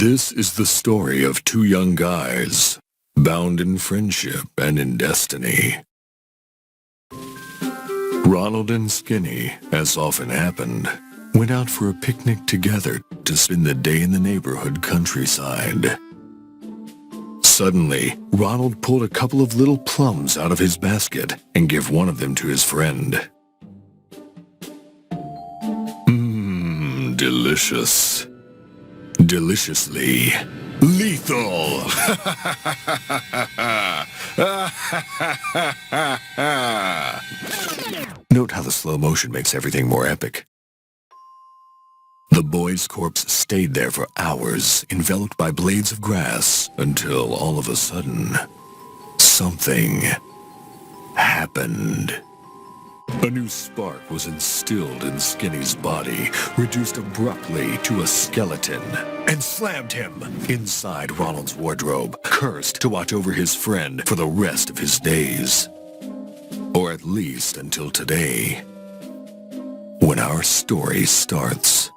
This is the story of two young guys, bound in friendship and in destiny. Ronald and Skinny, as often happened, went out for a picnic together to spend the day in the neighborhood countryside. Suddenly, Ronald pulled a couple of little plums out of his basket and gave one of them to his friend. Delicious. Deliciously lethal. Note how the slow motion makes everything more epic. The boy's corpse stayed there for hours, enveloped by blades of grass, until all of a sudden, something happened. A new spark was instilled in Skinny's body, reduced abruptly to a skeleton, and slammed him inside Ronald's wardrobe, cursed to watch over his friend for the rest of his days. Or at least until today, when our story starts.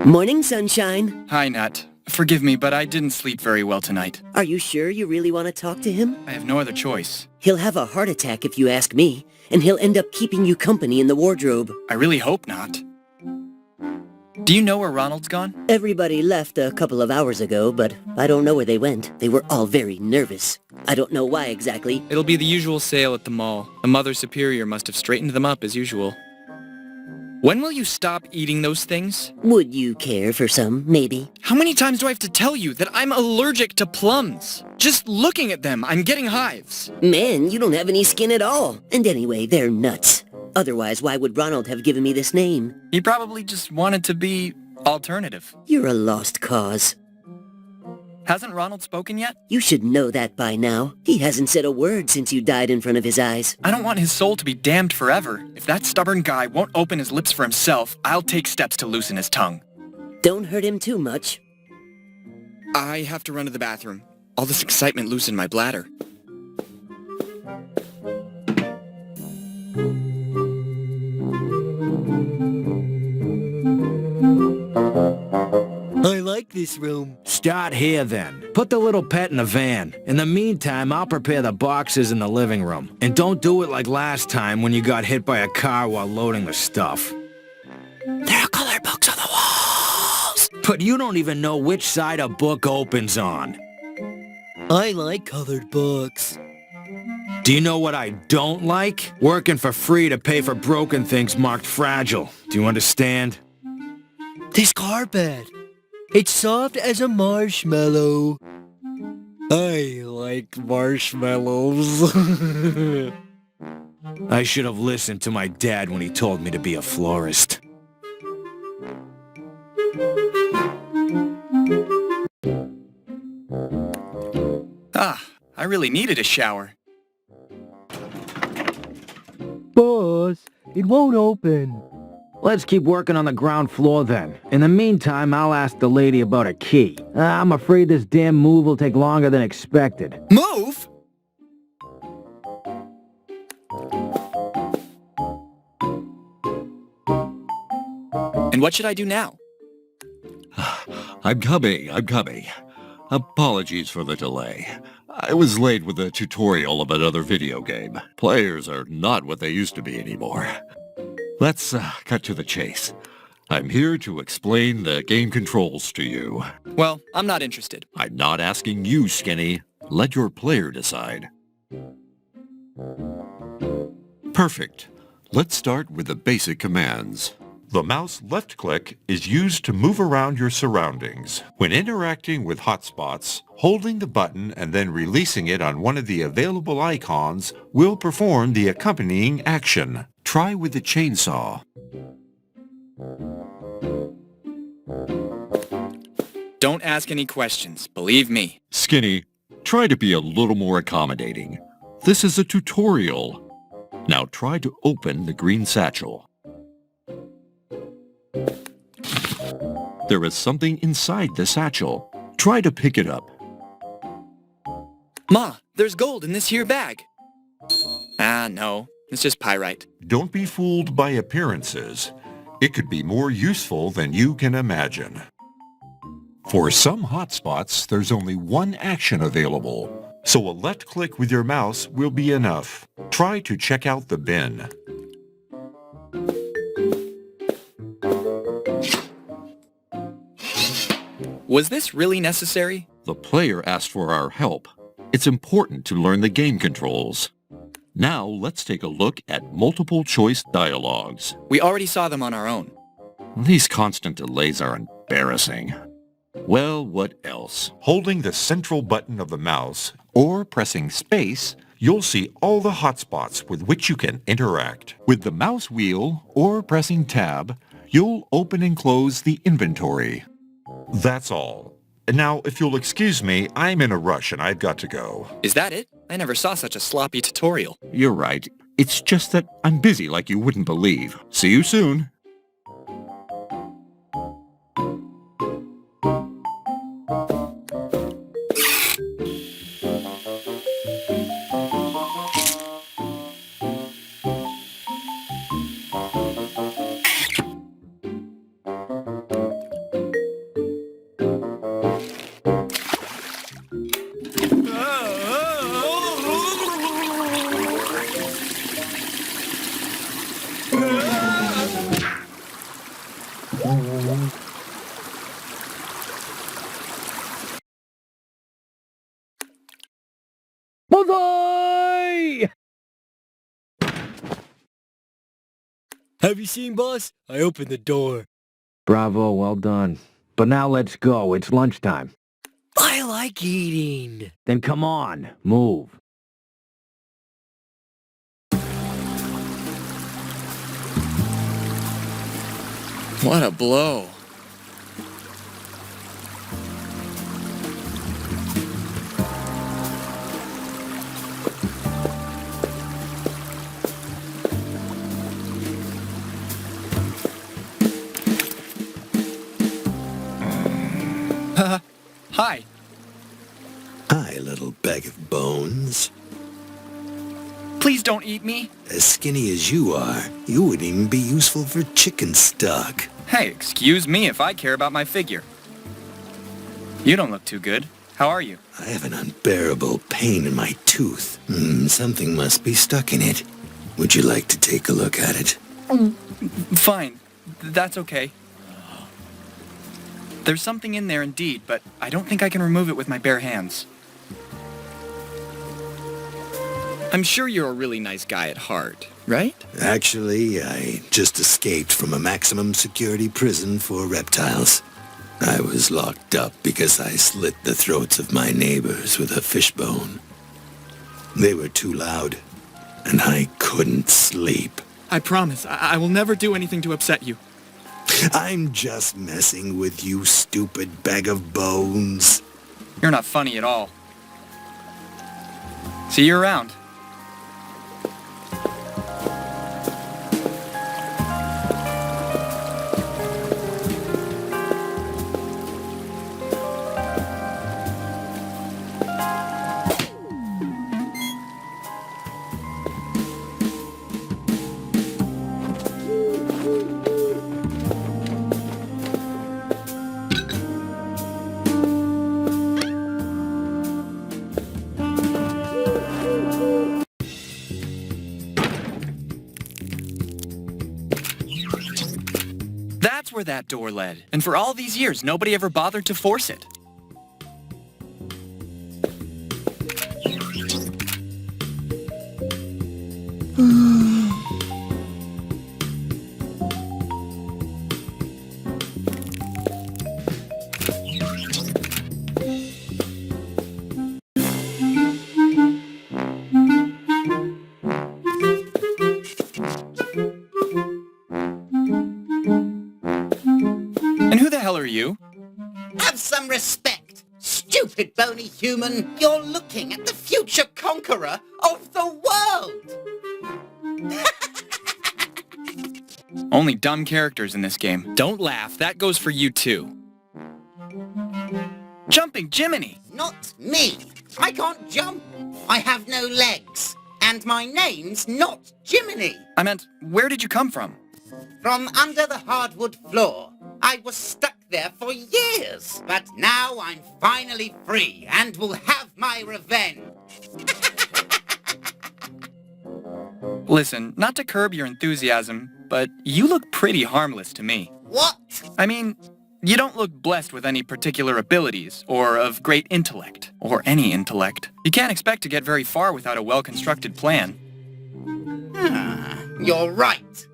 Morning, sunshine. Hi, Nat. Forgive me, but I didn't sleep very well tonight. Are you sure you really want to talk to him? I have no other choice. He'll have a heart attack if you ask me, and he'll end up keeping you company in the wardrobe. I really hope not. Do you know where Ronald's gone? Everybody left a couple of hours ago, but I don't know where they went. They were all very nervous. I don't know why exactly. It'll be the usual sale at the mall. A Mother Superior must have straightened them up as usual. When will you stop eating those things? Would you care for some, maybe? How many times do I have to tell you that I'm allergic to plums? Just looking at them, I'm getting hives. Man, you don't have any skin at all. And anyway, they're nuts. Otherwise, why would Ronald have given me this name? He probably just wanted to be alternative. You're a lost cause. Hasn't Ronald spoken yet? You should know that by now. He hasn't said a word since you died in front of his eyes. I don't want his soul to be damned forever. If that stubborn guy won't open his lips for himself, I'll take steps to loosen his tongue. Don't hurt him too much. I have to run to the bathroom. All this excitement loosened my bladder. I like this room. Start here, then. Put the little pet in the van. In the meantime, I'll prepare the boxes in the living room. And don't do it like last time when you got hit by a car while loading the stuff. There are color books on the walls. But you don't even know which side a book opens on. I like colored books. Do you know what I don't like? Working for free to pay for broken things marked fragile. Do you understand? This carpet. It's soft as a marshmallow. I like marshmallows. I should have listened to my dad when he told me to be a florist. I really needed a shower. Boss, it won't open. Let's keep working on the ground floor then. In the meantime, I'll ask the lady about a key. I'm afraid this damn move will take longer than expected. Move? And what should I do now? I'm coming. Apologies for the delay. I was late with a tutorial of another video game. Players are not what they used to be anymore. Let's cut to the chase. I'm here to explain the game controls to you. Well, I'm not interested. I'm not asking you, Skinny. Let your player decide. Perfect. Let's start with the basic commands. The mouse left click is used to move around your surroundings. When interacting with hotspots, holding the button and then releasing it on one of the available icons will perform the accompanying action. Try with the chainsaw. Don't ask any questions, believe me. Skinny, try to be a little more accommodating. This is a tutorial. Now try to open the green satchel. There is something inside the satchel. Try to pick it up. Ma, there's gold in this here bag. No. It's just pyrite. Don't be fooled by appearances. It could be more useful than you can imagine. For some hotspots, there's only one action available, so a left click with your mouse will be enough. Try to check out the bin. Was this really necessary? The player asked for our help. It's important to learn the game controls. Now let's take a look at multiple choice dialogues. We already saw them on our own. These constant delays are embarrassing. Well, what else? Holding the central button of the mouse or pressing space, you'll see all the hotspots with which you can interact. With the mouse wheel or pressing tab, you'll open and close the inventory. That's all. Now, if you'll excuse me, I'm in a rush and I've got to go. Is that it? I never saw such a sloppy tutorial. You're right. It's just that I'm busy like you wouldn't believe. See you soon. Bullseye! Have you seen, boss? I opened the door. Bravo, well done. But now let's go. It's lunchtime. I like eating. Then come on, move. What a blow. Hi. Hi, little bag of bones. Please don't eat me. As skinny as you are, you wouldn't even be useful for chicken stock. Hey, excuse me if I care about my figure. You don't look too good. How are you? I have an unbearable pain in my tooth. Something must be stuck in it. Would you like to take a look at it? Fine. That's okay. There's something in there indeed, but I don't think I can remove it with my bare hands. I'm sure you're a really nice guy at heart, right? Actually, I just escaped from a maximum security prison for reptiles. I was locked up because I slit the throats of my neighbors with a fishbone. They were too loud, and I couldn't sleep. I promise, I will never do anything to upset you. I'm just messing with you, stupid bag of bones. You're not funny at all. See you around. That's where that door led. And for all these years, nobody ever bothered to force it. And who the hell are you? Have some respect, stupid bony human. You're looking at the future conqueror of the world. Only dumb characters in this game. Don't laugh, that goes for you too. Jumping Jiminy! Not me. I can't jump. I have no legs. And my name's not Jiminy. I meant, where did you come from? From under the hardwood floor. I was stuck there for years, but now I'm finally free and will have my revenge. Listen, not to curb your enthusiasm, but you look pretty harmless to me. What? I mean, you don't look blessed with any particular abilities, or of great intellect, or any intellect. You can't expect to get very far without a well-constructed plan. You're right.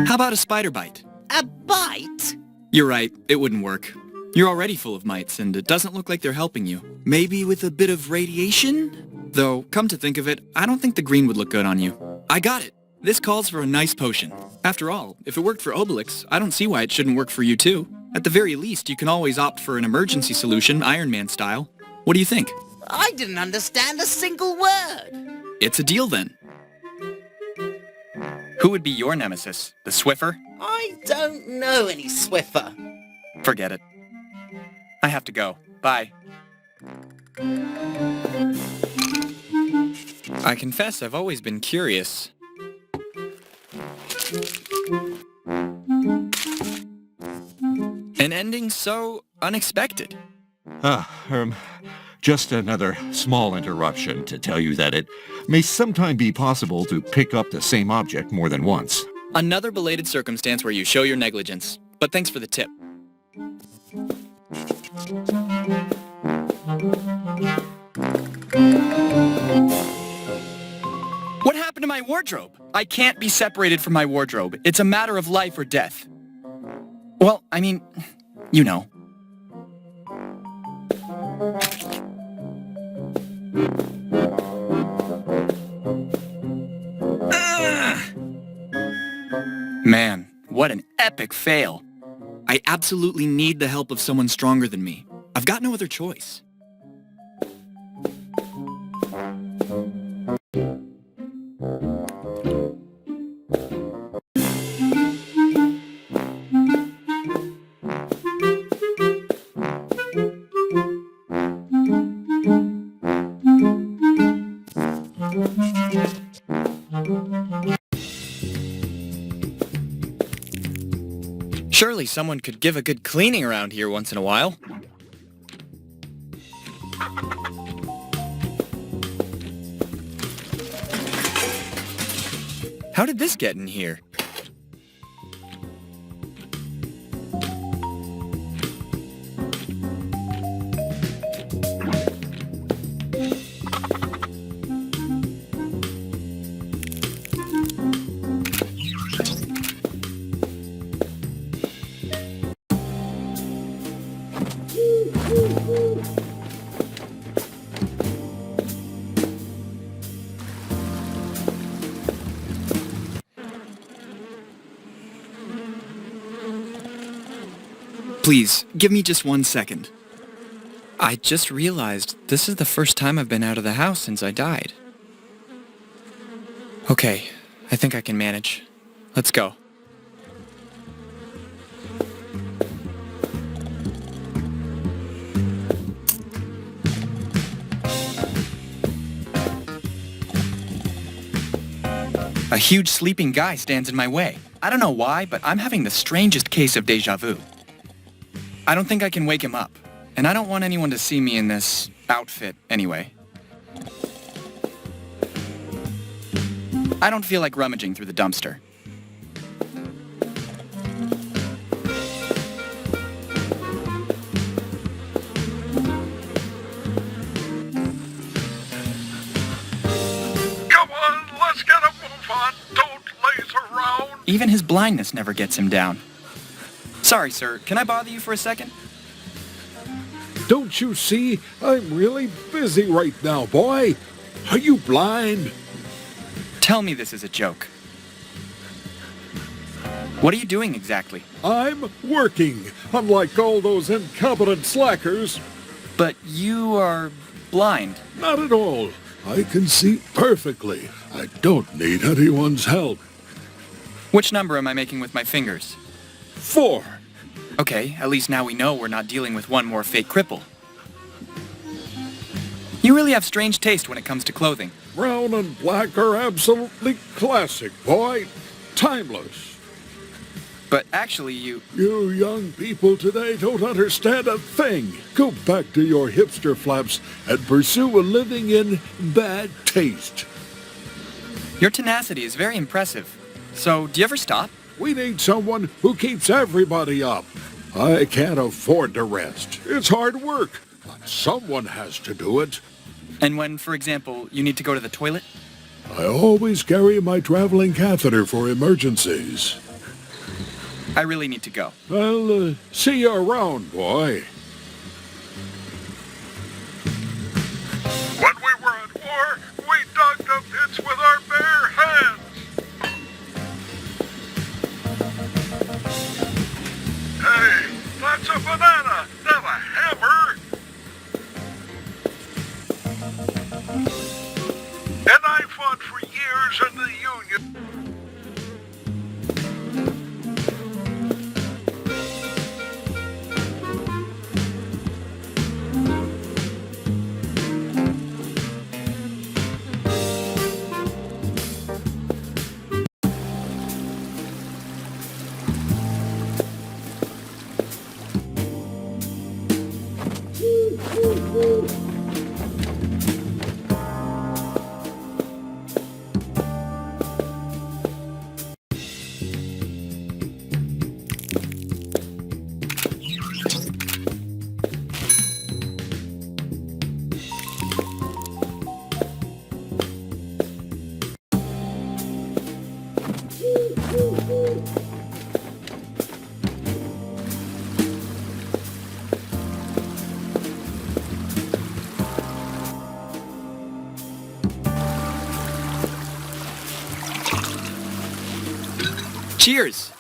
How about a spider bite? A bite? You're right, it wouldn't work. You're already full of mites, and it doesn't look like they're helping you. Maybe with a bit of radiation? Though, come to think of it, I don't think the green would look good on you. I got it! This calls for a nice potion. After all, if it worked for Obelix, I don't see why it shouldn't work for you too. At the very least, you can always opt for an emergency solution, Iron Man style. What do you think? I didn't understand a single word. It's a deal then. Who would be your nemesis? The Swiffer? I don't know any Swiffer. Forget it. I have to go. Bye. I confess I've always been curious. An ending so unexpected. Just another small interruption to tell you that it may sometime be possible to pick up the same object more than once. Another belated circumstance where you show your negligence. But thanks for the tip. What happened to my wardrobe? I can't be separated from my wardrobe. It's a matter of life or death. Well, I mean, you know. Man, what an epic fail. I absolutely need the help of someone stronger than me. I've got no other choice. Surely someone could give a good cleaning around here once in a while. How did this get in here? Please, give me just 1 second. I just realized this is the first time I've been out of the house since I died. Okay, I think I can manage. Let's go. A huge sleeping guy stands in my way. I don't know why, but I'm having the strangest case of déjà vu. I don't think I can wake him up, and I don't want anyone to see me in this outfit anyway. I don't feel like rummaging through the dumpster. Come on, let's get a move on. Don't laze around. Even his blindness never gets him down. Sorry, sir. Can I bother you for a second? Don't you see? I'm really busy right now, boy. Are you blind? Tell me this is a joke. What are you doing exactly? I'm working, unlike all those incompetent slackers. But you are blind. Not at all. I can see perfectly. I don't need anyone's help. Which number am I making with my fingers? 4. Okay, at least now we know we're not dealing with one more fake cripple. You really have strange taste when it comes to clothing. Brown and black are absolutely classic, boy. Timeless. But actually, you... You young people today don't understand a thing. Go back to your hipster flaps and pursue a living in bad taste. Your tenacity is very impressive. So, do you ever stop? We need someone who keeps everybody up. I can't afford to rest. It's hard work, but someone has to do it. And when, for example, you need to go to the toilet? I always carry my traveling catheter for emergencies. I really need to go. I'll see you around, boy. When we were at war, we dug the pits with our bare hands. Hey, that's a banana, not a hammer. And I fought for years in the Union. Cheers!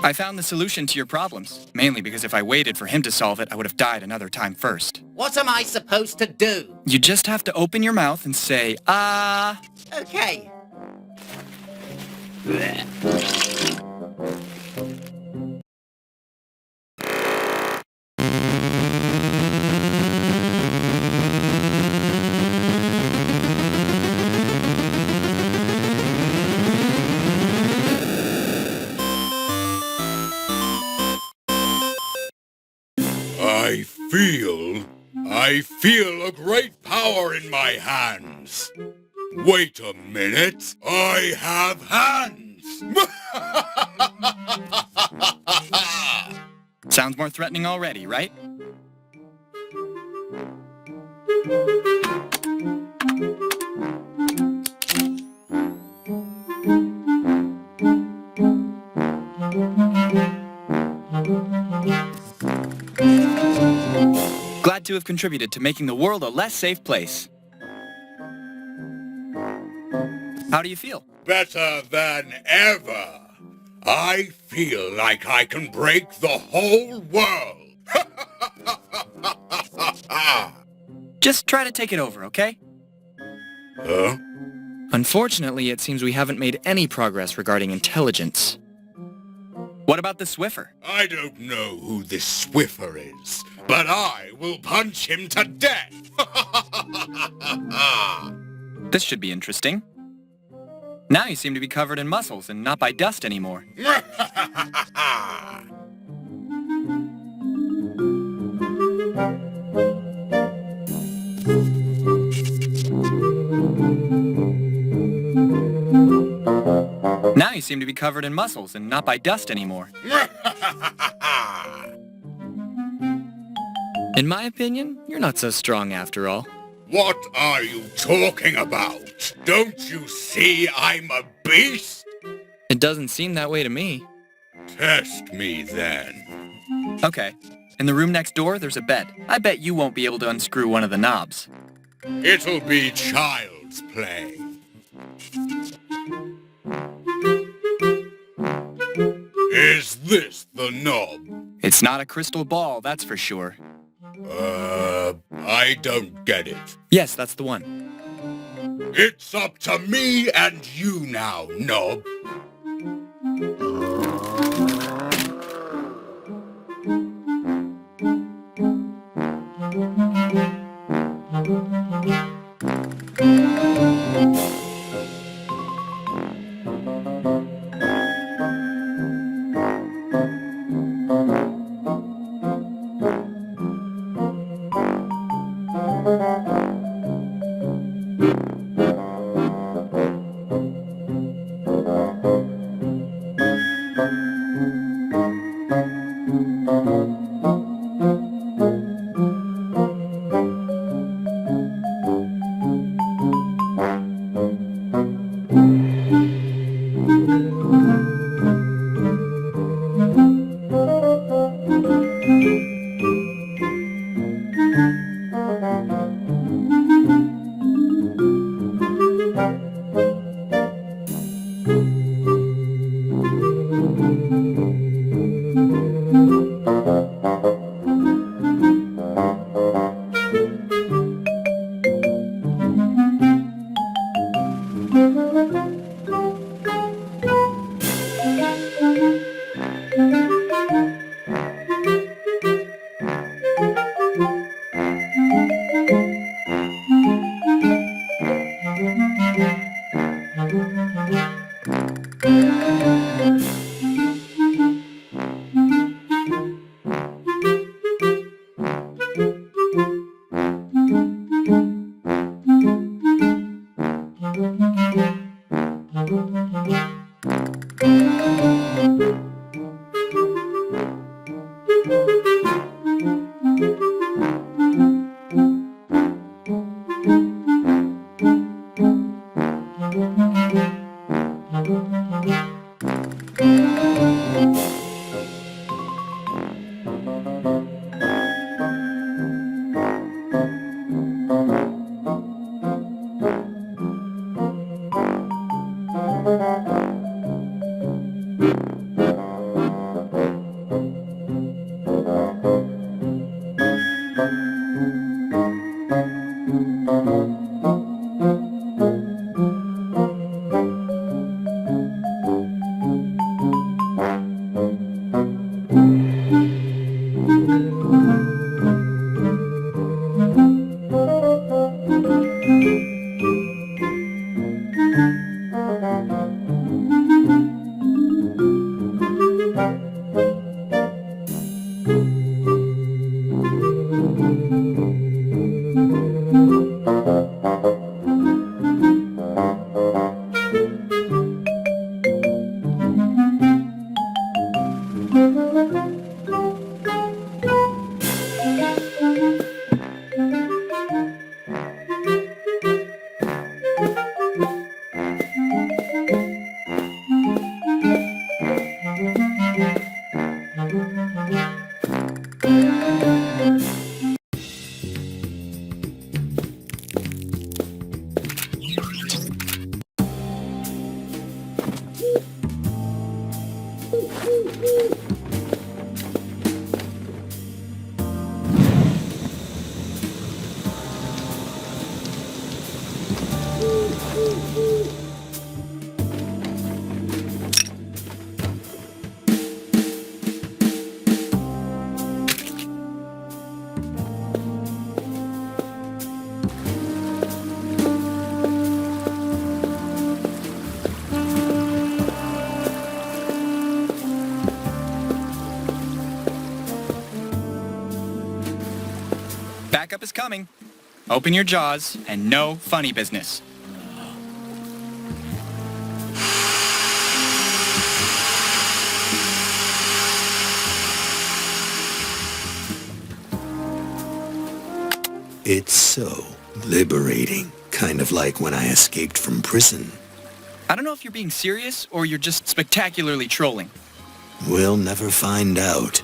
I found the solution to your problems, mainly because if I waited for him to solve it, I would have died another time first. What am I supposed to do? You just have to open your mouth and say, ah. Okay. I feel a great power in my hands. Wait a minute. I have hands. Sounds more threatening already, right? Glad to have contributed to making the world a less safe place. How do you feel? Better than ever. I feel like I can break the whole world. Just try to take it over, okay? Huh? Unfortunately, it seems we haven't made any progress regarding intelligence. What about the Swiffer? I don't know who this Swiffer is, but I will punch him to death. This should be interesting. Now you seem to be covered in muscles and not by dust anymore. seem to be covered in muscles and not by dust anymore. In my opinion, you're not so strong after all. What are you talking about? Don't you see I'm a beast? It doesn't seem that way to me. Test me then. Okay. In the room next door, there's a bed. I bet you won't be able to unscrew one of the knobs. It'll be child's play. Is this the knob? It's not a crystal ball, that's for sure. I don't get it. Yes, that's the one. It's up to me and you now, knob. Backup is coming. Open your jaws and no funny business. It's so liberating, kind of like when I escaped from prison. I don't know if you're being serious or you're just spectacularly trolling. We'll never find out.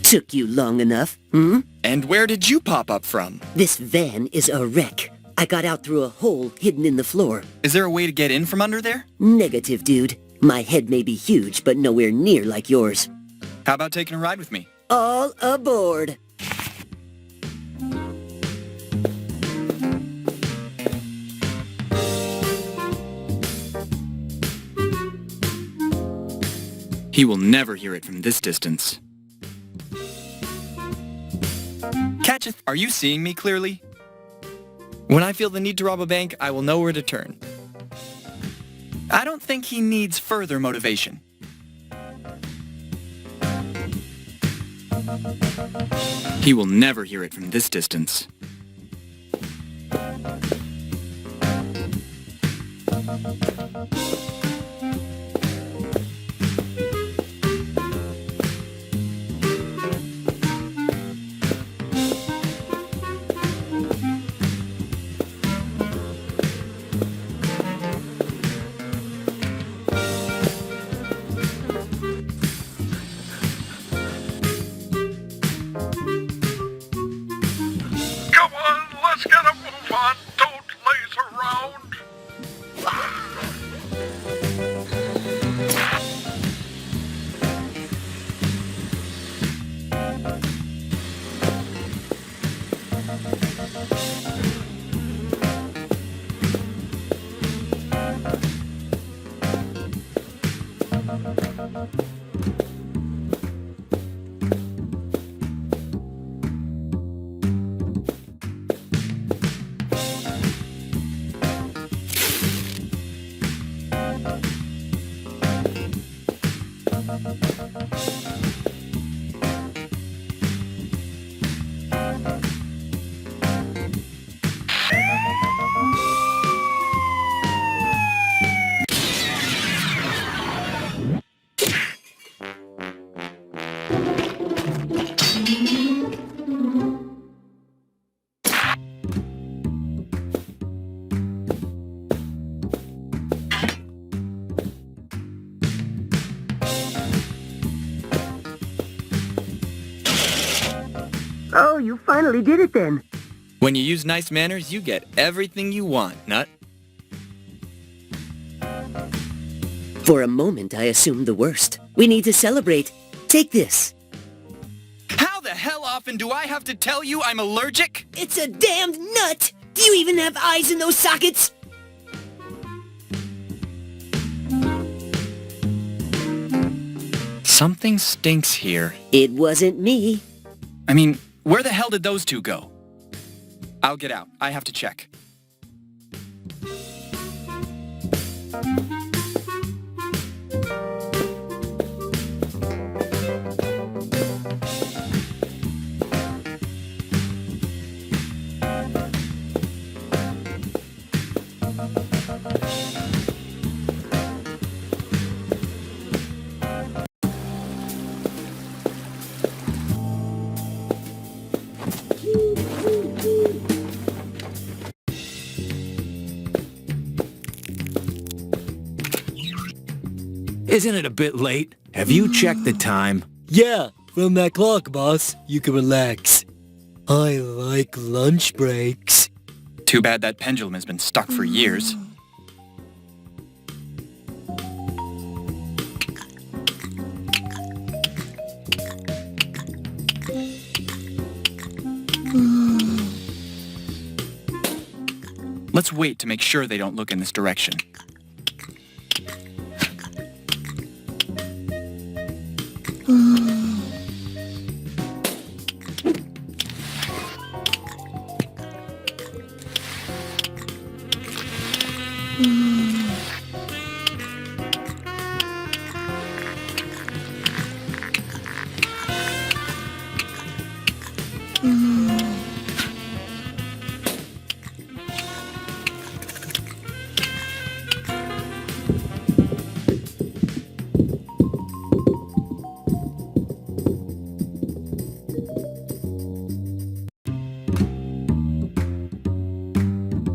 Took you long enough, hmm? And where did you pop up from? This van is a wreck. I got out through a hole hidden in the floor. Is there a way to get in from under there? Negative, dude. My head may be huge, but nowhere near like yours. How about taking a ride with me? All aboard. He will never hear it from this distance. Catcheth, are you seeing me clearly? When I feel the need to rob a bank, I will know where to turn. I don't think he needs further motivation. He will never hear it from this distance. Come on, let's get a move on. Don't laze around. Oh, you finally did it then. When you use nice manners, you get everything you want, Nut. For a moment, I assumed the worst. We need to celebrate. Take this. How the hell often do I have to tell you I'm allergic? It's a damned nut! Do you even have eyes in those sockets? Something stinks here. It wasn't me. I mean, where the hell did those two go? I'll get out. I have to check. Isn't it a bit late? Have you checked the time? Yeah, from that clock, boss, you can relax. I like lunch breaks. Too bad that pendulum has been stuck for years. Let's wait to make sure they don't look in this direction.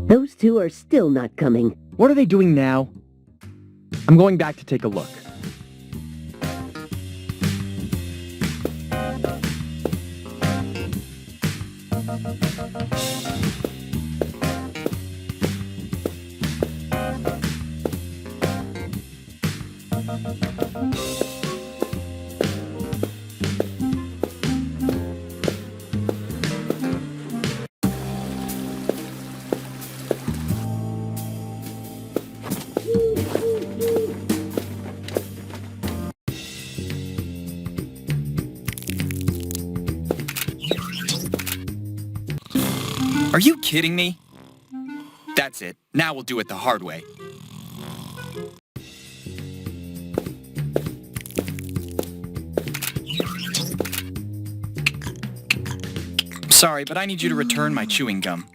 Those two are still not coming. What are they doing now? I'm going back to take a look. Are you kidding me? That's it. Now we'll do it the hard way. Sorry, but I need you to return my chewing gum.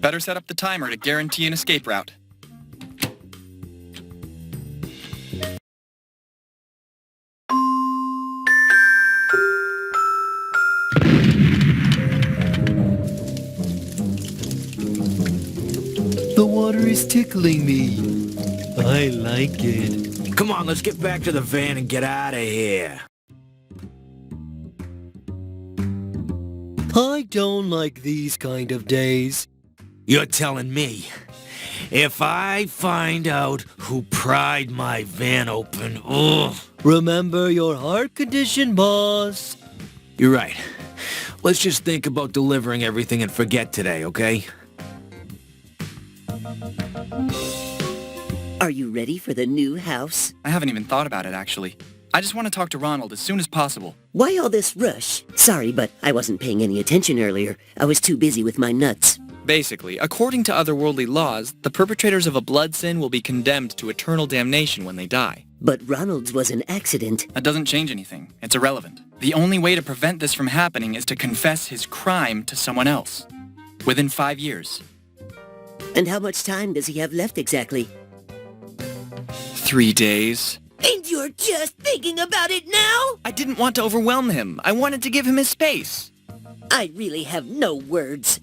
Better set up the timer to guarantee an escape route. The water is tickling me. I like it. Come on, let's get back to the van and get out of here. I don't like these kind of days. You're telling me. If I find out who pried my van open, ugh. Remember your heart condition, boss. You're right. Let's just think about delivering everything and forget today, okay? Are you ready for the new house? I haven't even thought about it, actually. I just want to talk to Ronald as soon as possible. Why all this rush? Sorry, but I wasn't paying any attention earlier. I was too busy with my nuts. Basically, according to otherworldly laws, the perpetrators of a blood sin will be condemned to eternal damnation when they die. But Ronald's was an accident. That doesn't change anything. It's irrelevant. The only way to prevent this from happening is to confess his crime to someone else. Within 5 years. And how much time does he have left exactly? 3 days. And you're just thinking about it now? I didn't want to overwhelm him. I wanted to give him his space. I really have no words.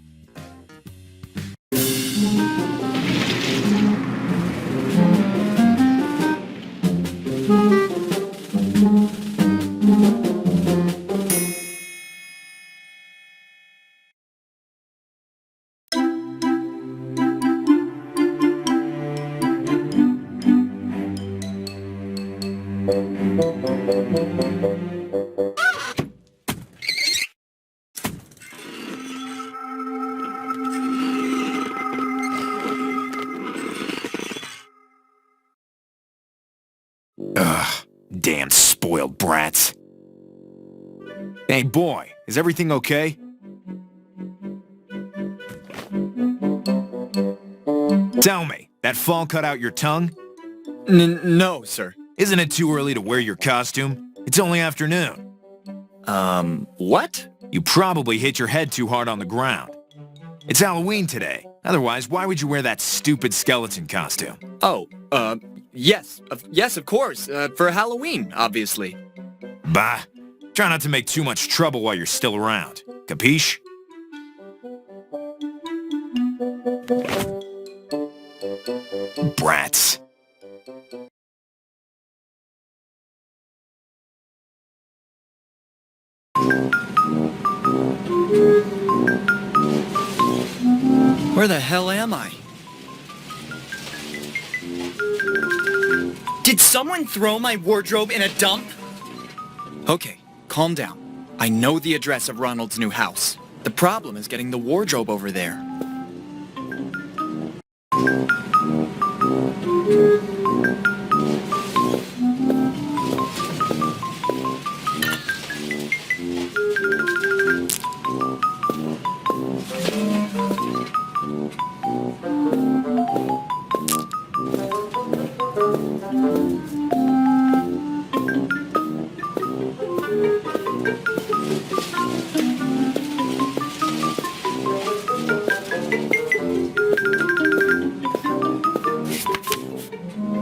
Ugh, damn spoiled brats. Hey boy, is everything okay? Tell me, that fall cut out your tongue? No, sir. Isn't it too early to wear your costume? It's only afternoon. What? You probably hit your head too hard on the ground. It's Halloween today. Otherwise, why would you wear that stupid skeleton costume? Oh, yes. Yes, of course. For Halloween, obviously. Bah. Try not to make too much trouble while you're still around. Capiche? Brats. Where the hell am I? Did someone throw my wardrobe in a dump? Okay, calm down. I know the address of Ronald's new house. The problem is getting the wardrobe over there.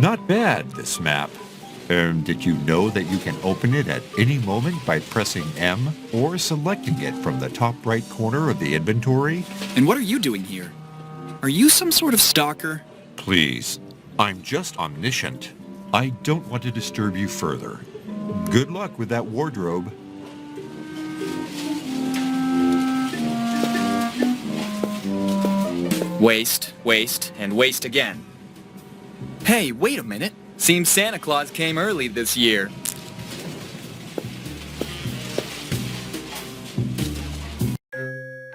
Not bad, this map. Did you know that you can open it at any moment by pressing M or selecting it from the top right corner of the inventory? And what are you doing here? Are you some sort of stalker? Please, I'm just omniscient. I don't want to disturb you further. Good luck with that wardrobe. Waste, and waste again. Hey, wait a minute. Seems Santa Claus came early this year.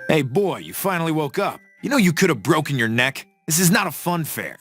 Hey boy, you finally woke up. You know you could have broken your neck. This is not a fun fair.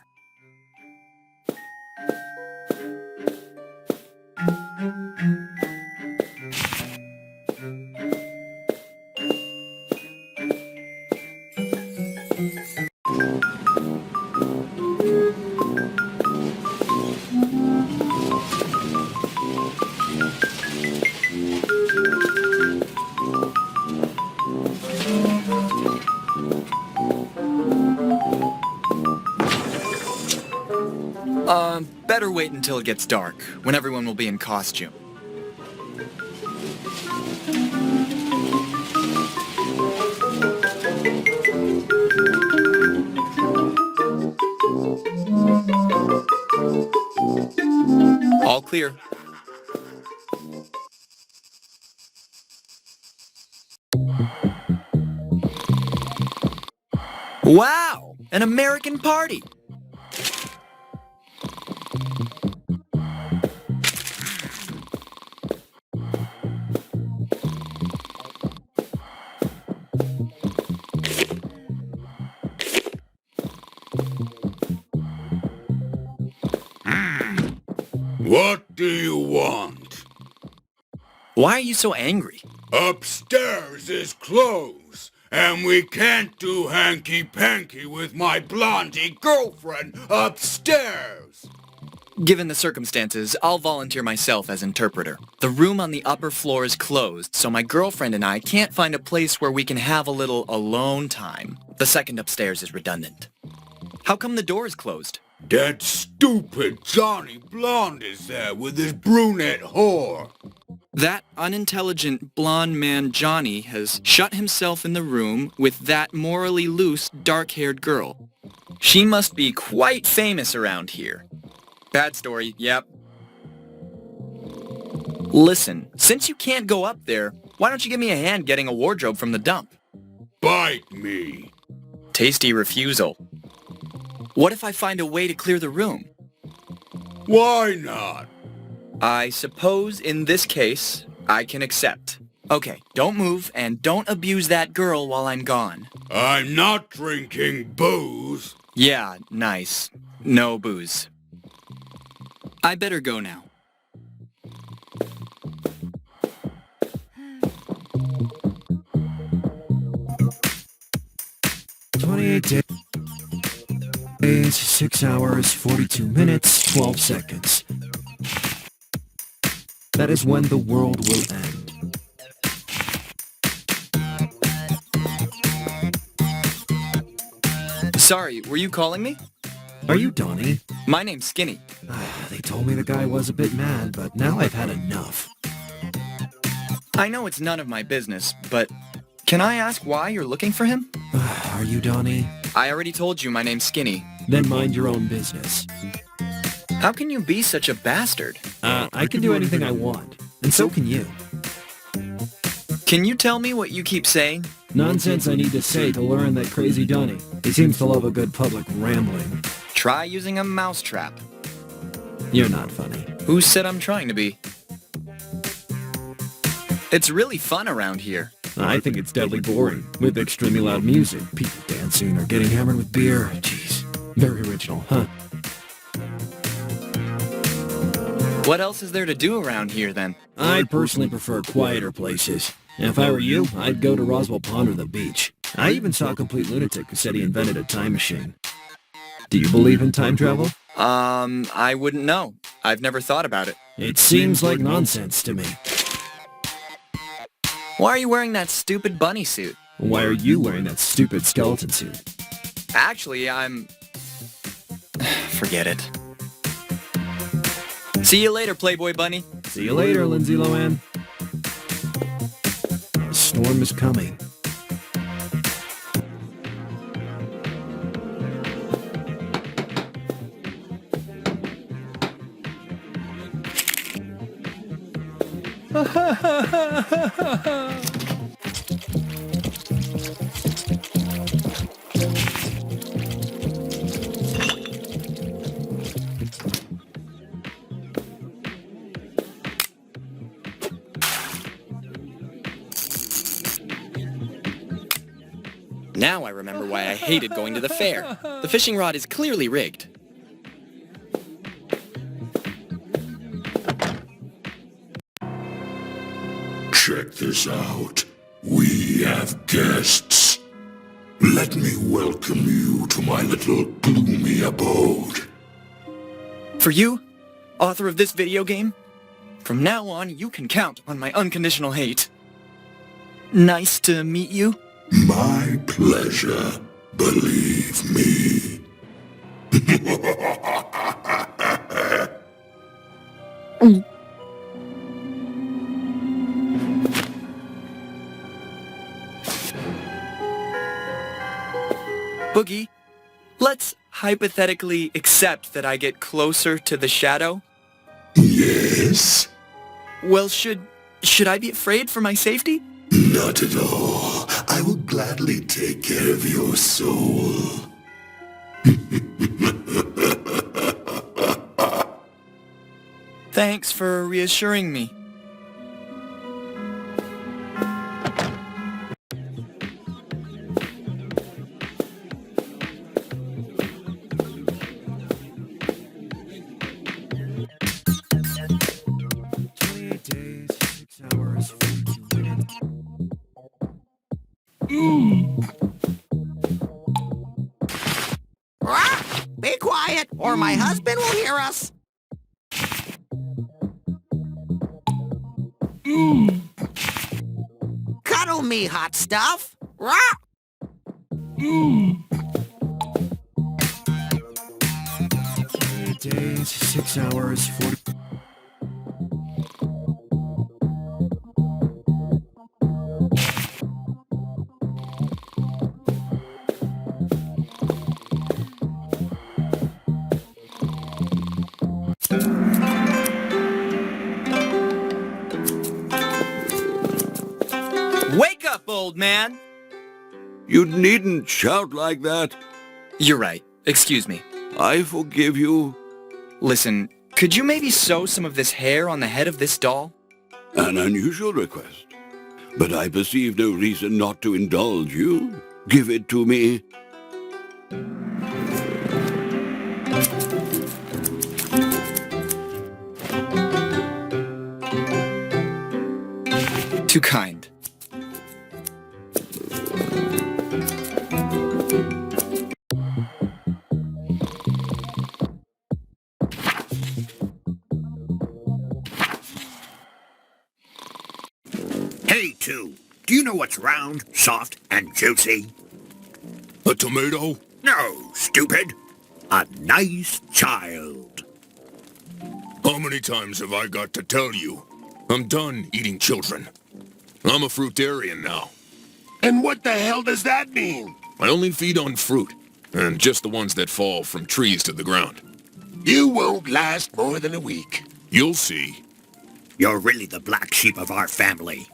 Better wait until it gets dark, when everyone will be in costume. All clear. Wow! An American party! What do you want? Why are you so angry? Upstairs is closed, and we can't do hanky-panky with my blondie girlfriend upstairs. Given the circumstances, I'll volunteer myself as interpreter. The room on the upper floor is closed, so my girlfriend and I can't find a place where we can have a little alone time. The second upstairs is redundant. How come the door is closed? That stupid Johnny Blonde is there with his brunette whore. That unintelligent blonde man Johnny has shut himself in the room with that morally loose, dark-haired girl. She must be quite famous around here. Bad story, yep. Listen, since you can't go up there, why don't you give me a hand getting a wardrobe from the dump? Bite me. Tasty refusal. What if I find a way to clear the room? Why not? I suppose in this case, I can accept. Okay, don't move and don't abuse that girl while I'm gone. I'm not drinking booze. Yeah, nice. No booze. I better go now. Days, 6 hours, 42 minutes, 12 seconds. That is when the world will end. Sorry, were you calling me? Are you Donnie? My name's Skinny. They told me the guy was a bit mad, but now I've had enough. I know it's none of my business, but can I ask why you're looking for him? Are you Donnie? I already told you my name's Skinny. Then mind your own business. How can you be such a bastard? I can do anything I want, and so can you. Can you tell me what you keep saying? Nonsense I need to say to learn that crazy Donnie. He seems to love a good public rambling. Try using a mousetrap. You're not funny. Who said I'm trying to be? It's really fun around here. I think it's deadly boring, with extremely loud music, people dancing or getting hammered with beer. Jeez, very original, huh? What else is there to do around here, then? I personally prefer quieter places. If I were you, I'd go to Roswell Pond or the beach. I even saw a complete lunatic who said he invented a time machine. Do you believe in time travel? I wouldn't know. I've never thought about it. It seems like nonsense to me. Why are you wearing that stupid bunny suit? Why are you wearing that stupid skeleton suit? Actually, I'm... Forget it. See you later, Playboy Bunny. See you later, Lindsay Lohan. A storm is coming. Now I remember why I hated going to the fair. The fishing rod is clearly rigged. Check this out. We have guests. Let me welcome you to my little gloomy abode. For you, author of this video game, from now on you can count on my unconditional hate. Nice to meet you. My pleasure, believe me. Boogie, let's hypothetically accept that I get closer to the shadow. Yes? Well, should I be afraid for my safety? Not at all. I will gladly take care of your soul. Thanks for reassuring me. Be quiet, or my husband will hear us. Cuddle me, hot stuff. Days, 6 hours, 40... old man. You needn't shout like that. You're right. Excuse me. I forgive you. Listen, could you maybe sew some of this hair on the head of this doll? An unusual request. But I perceive no reason not to indulge you. Give it to me. Too kind. Hey, two. Do you know what's round, soft, and juicy? A tomato? No, stupid. A nice child. How many times have I got to tell you? I'm done eating children. I'm a fruitarian now. And what the hell does that mean? I only feed on fruit, and just the ones that fall from trees to the ground. You won't last more than a week. You'll see. You're really the black sheep of our family.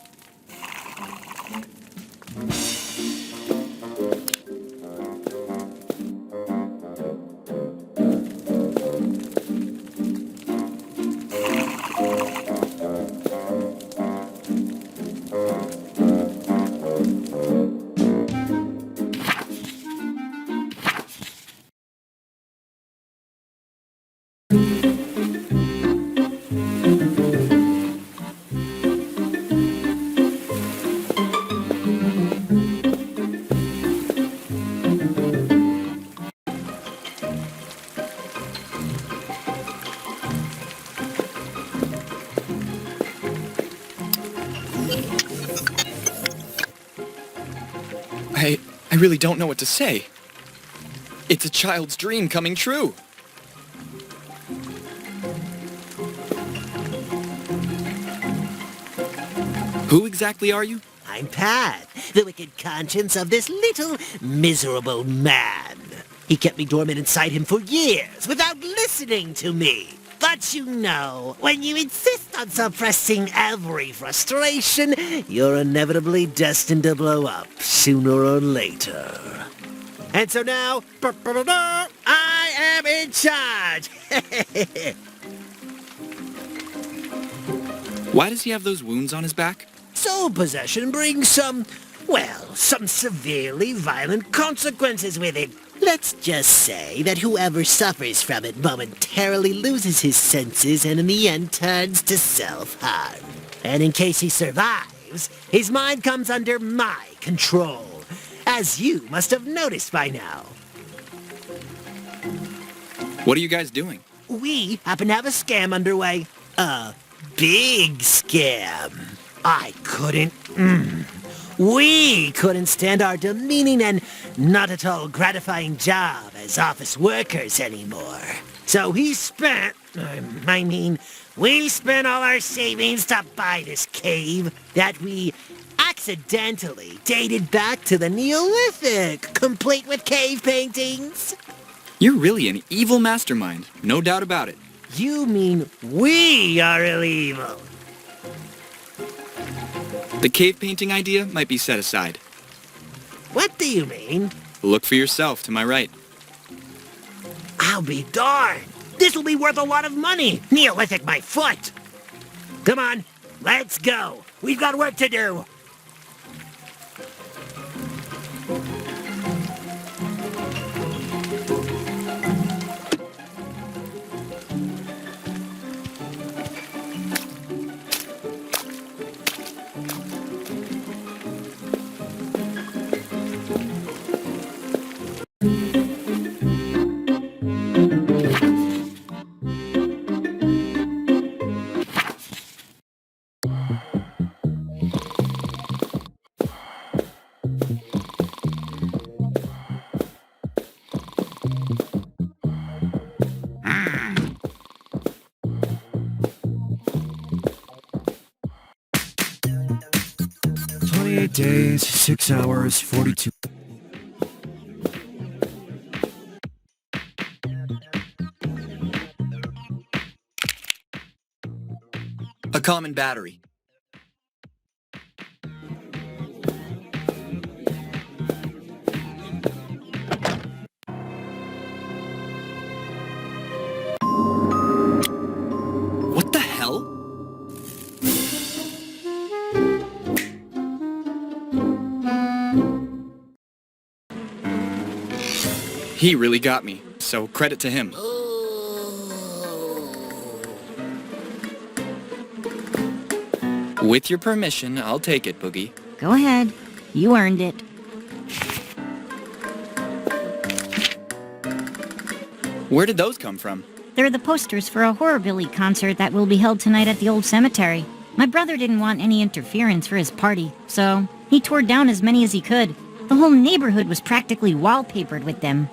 I really don't know what to say. It's a child's dream coming true. Who exactly are you? I'm Pat, the wicked conscience of this little miserable man. He kept me dormant inside him for years without listening to me. But you know, when you insist on suppressing every frustration, you're inevitably destined to blow up sooner or later. And so now, I am in charge. Why does he have those wounds on his back? Soul possession brings some severely violent consequences with it. Let's just say that whoever suffers from it momentarily loses his senses and in the end turns to self-harm. And in case he survives, his mind comes under my control, as you must have noticed by now. What are you guys doing? We happen to have a scam underway. A big scam. We couldn't stand our demeaning and not at all gratifying job as office workers anymore. So we spent all our savings to buy this cave that we accidentally dated back to the Neolithic, complete with cave paintings. You're really an evil mastermind, no doubt about it. You mean we are evil? The cave painting idea might be set aside. What do you mean? Look for yourself to my right. I'll be darned. This will be worth a lot of money. Neolithic my foot. Come on, let's go. We've got work to do. Days, 6 hours, 42. A common battery. He really got me, so credit to him. With your permission, I'll take it, Boogie. Go ahead. You earned it. Where did those come from? They're the posters for a Horrorbilly concert that will be held tonight at the old cemetery. My brother didn't want any interference for his party, so he tore down as many as he could. The whole neighborhood was practically wallpapered with them.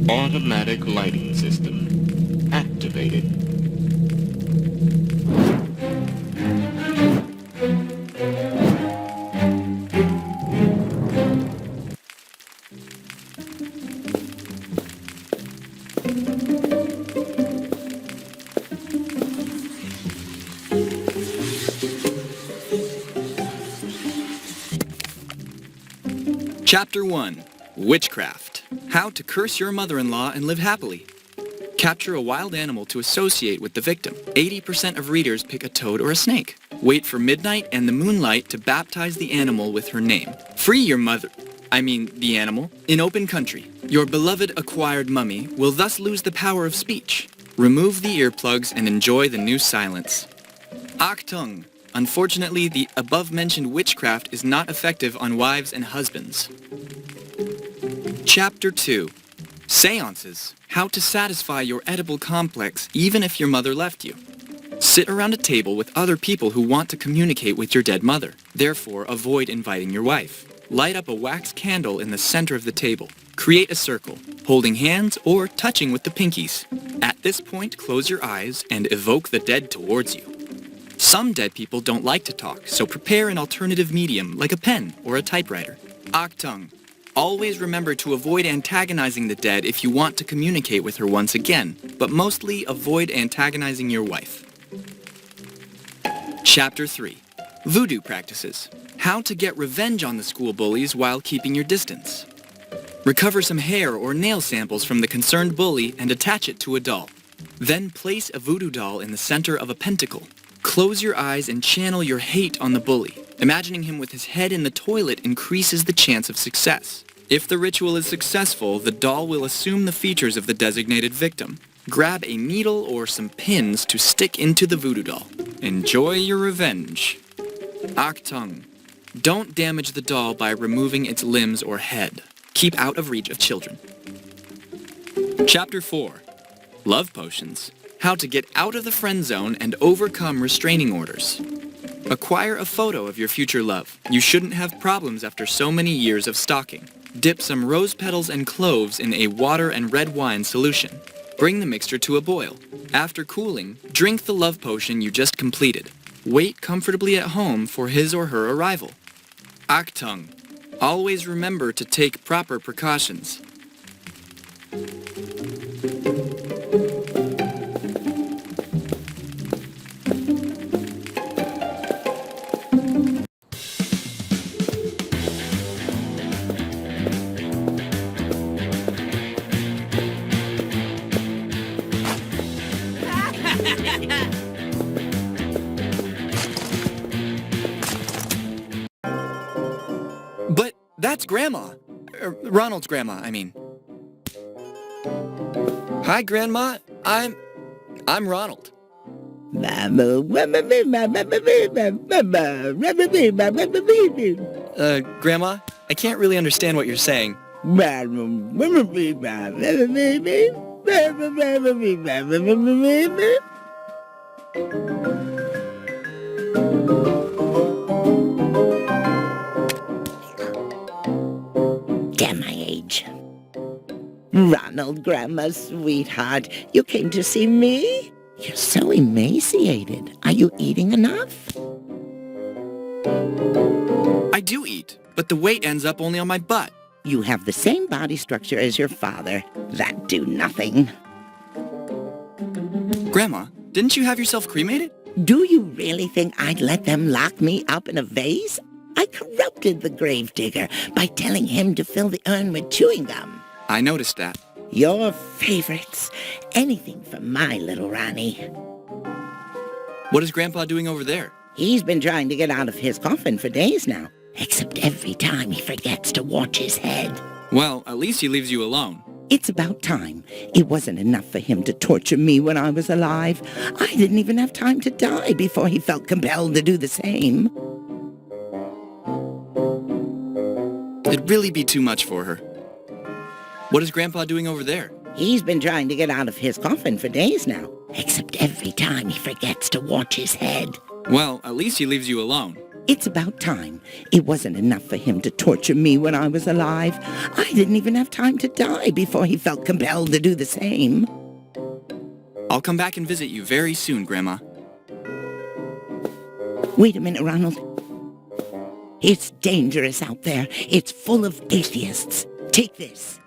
Automatic lighting system activated. Chapter 1. Witchcraft. How to curse your mother-in-law and live happily. Capture a wild animal to associate with the victim. 80% of readers pick a toad or a snake. Wait for midnight and the moonlight to baptize the animal with her name. Free your the animal, in open country. Your beloved acquired mummy will thus lose the power of speech. Remove the earplugs and enjoy the new silence. Achtung. Unfortunately, the above-mentioned witchcraft is not effective on wives and husbands. Chapter 2. Seances. How to satisfy your edible complex even if your mother left you. Sit around a table with other people who want to communicate with your dead mother. Therefore, avoid inviting your wife. Light up a wax candle in the center of the table. Create a circle, holding hands or touching with the pinkies. At this point, close your eyes and evoke the dead towards you. Some dead people don't like to talk, so prepare an alternative medium like a pen or a typewriter. Achtung. Always remember to avoid antagonizing the dead if you want to communicate with her once again, but mostly avoid antagonizing your wife. Chapter 3. Voodoo practices. How to get revenge on the school bullies while keeping your distance. Recover some hair or nail samples from the concerned bully and attach it to a doll. Then place a voodoo doll in the center of a pentacle. Close your eyes and channel your hate on the bully. Imagining him with his head in the toilet increases the chance of success. If the ritual is successful, the doll will assume the features of the designated victim. Grab a needle or some pins to stick into the voodoo doll. Enjoy your revenge. Achtung. Don't damage the doll by removing its limbs or head. Keep out of reach of children. Chapter 4. Love potions. How to get out of the friend zone and overcome restraining orders. Acquire a photo of your future love. You shouldn't have problems after so many years of stalking. Dip some rose petals and cloves in a water and red wine solution. Bring the mixture to a boil. After cooling, drink the love potion you just completed. Wait comfortably at home for his or her arrival. Achtung. Always remember to take proper precautions. But that's Grandma. Ronald's grandma, I mean. Hi, Grandma. I'm Ronald. Grandma, I can't really understand what you're saying. Damn my age. Ronald, Grandma's sweetheart, you came to see me? You're so emaciated. Are you eating enough? I do eat, but the weight ends up only on my butt. You have the same body structure as your father. That do nothing. Grandma, didn't you have yourself cremated? Do you really think I'd let them lock me up in a vase? I corrupted the gravedigger by telling him to fill the urn with chewing gum. I noticed that. Your favorites. Anything for my little Ronnie. What is Grandpa doing over there? He's been trying to get out of his coffin for days now. Except every time he forgets to watch his head. Well, at least he leaves you alone. It's about time. It wasn't enough for him to torture me when I was alive. I didn't even have time to die before he felt compelled to do the same. It'd really be too much for her. What is Grandpa doing over there? He's been trying to get out of his coffin for days now. Except every time he forgets to watch his head. Well, at least he leaves you alone. It's about time. It wasn't enough for him to torture me when I was alive. I didn't even have time to die before he felt compelled to do the same. I'll come back and visit you very soon, Grandma. Wait a minute, Ronald. It's dangerous out there. It's full of atheists. Take this.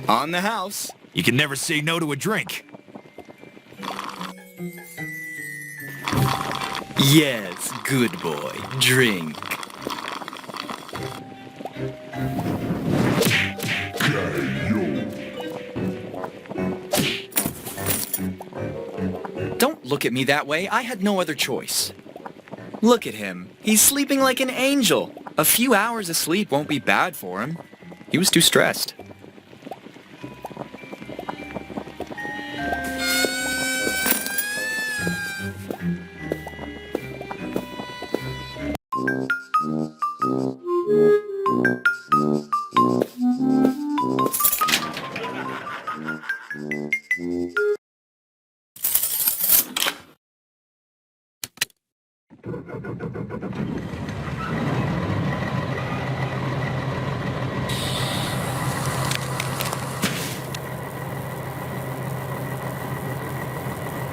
On the house. You can never say no to a drink. Yes, good boy. Drink. Don't look at me that way. I had no other choice. Look at him. He's sleeping like an angel. A few hours of sleep won't be bad for him. He was too stressed.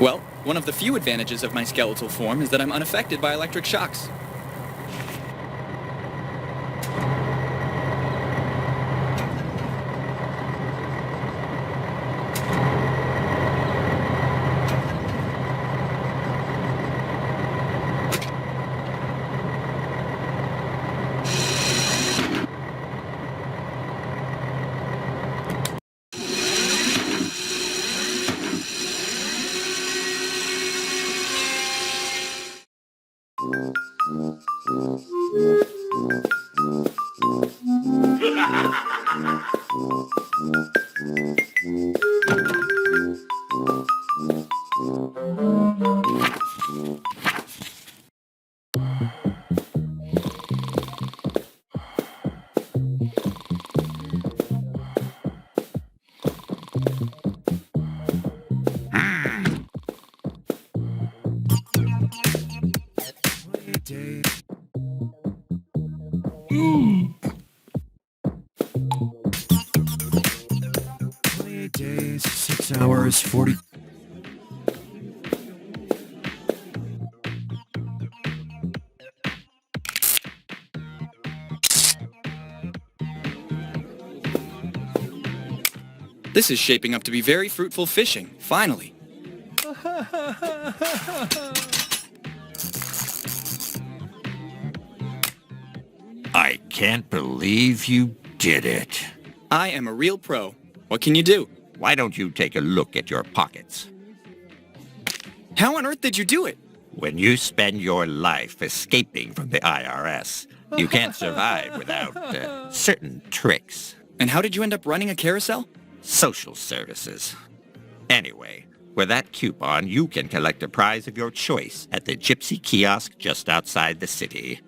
Well, one of the few advantages of my skeletal form is that I'm unaffected by electric shocks. Days, 6 hours, 40... This is shaping up to be very fruitful fishing, finally. I can't believe you did it. I am a real pro. What can you do? Why don't you take a look at your pockets? How on earth did you do it? When you spend your life escaping from the IRS, you can't survive without certain tricks. And how did you end up running a carousel? Social services. Anyway, with that coupon, you can collect a prize of your choice at the Gypsy kiosk just outside the city.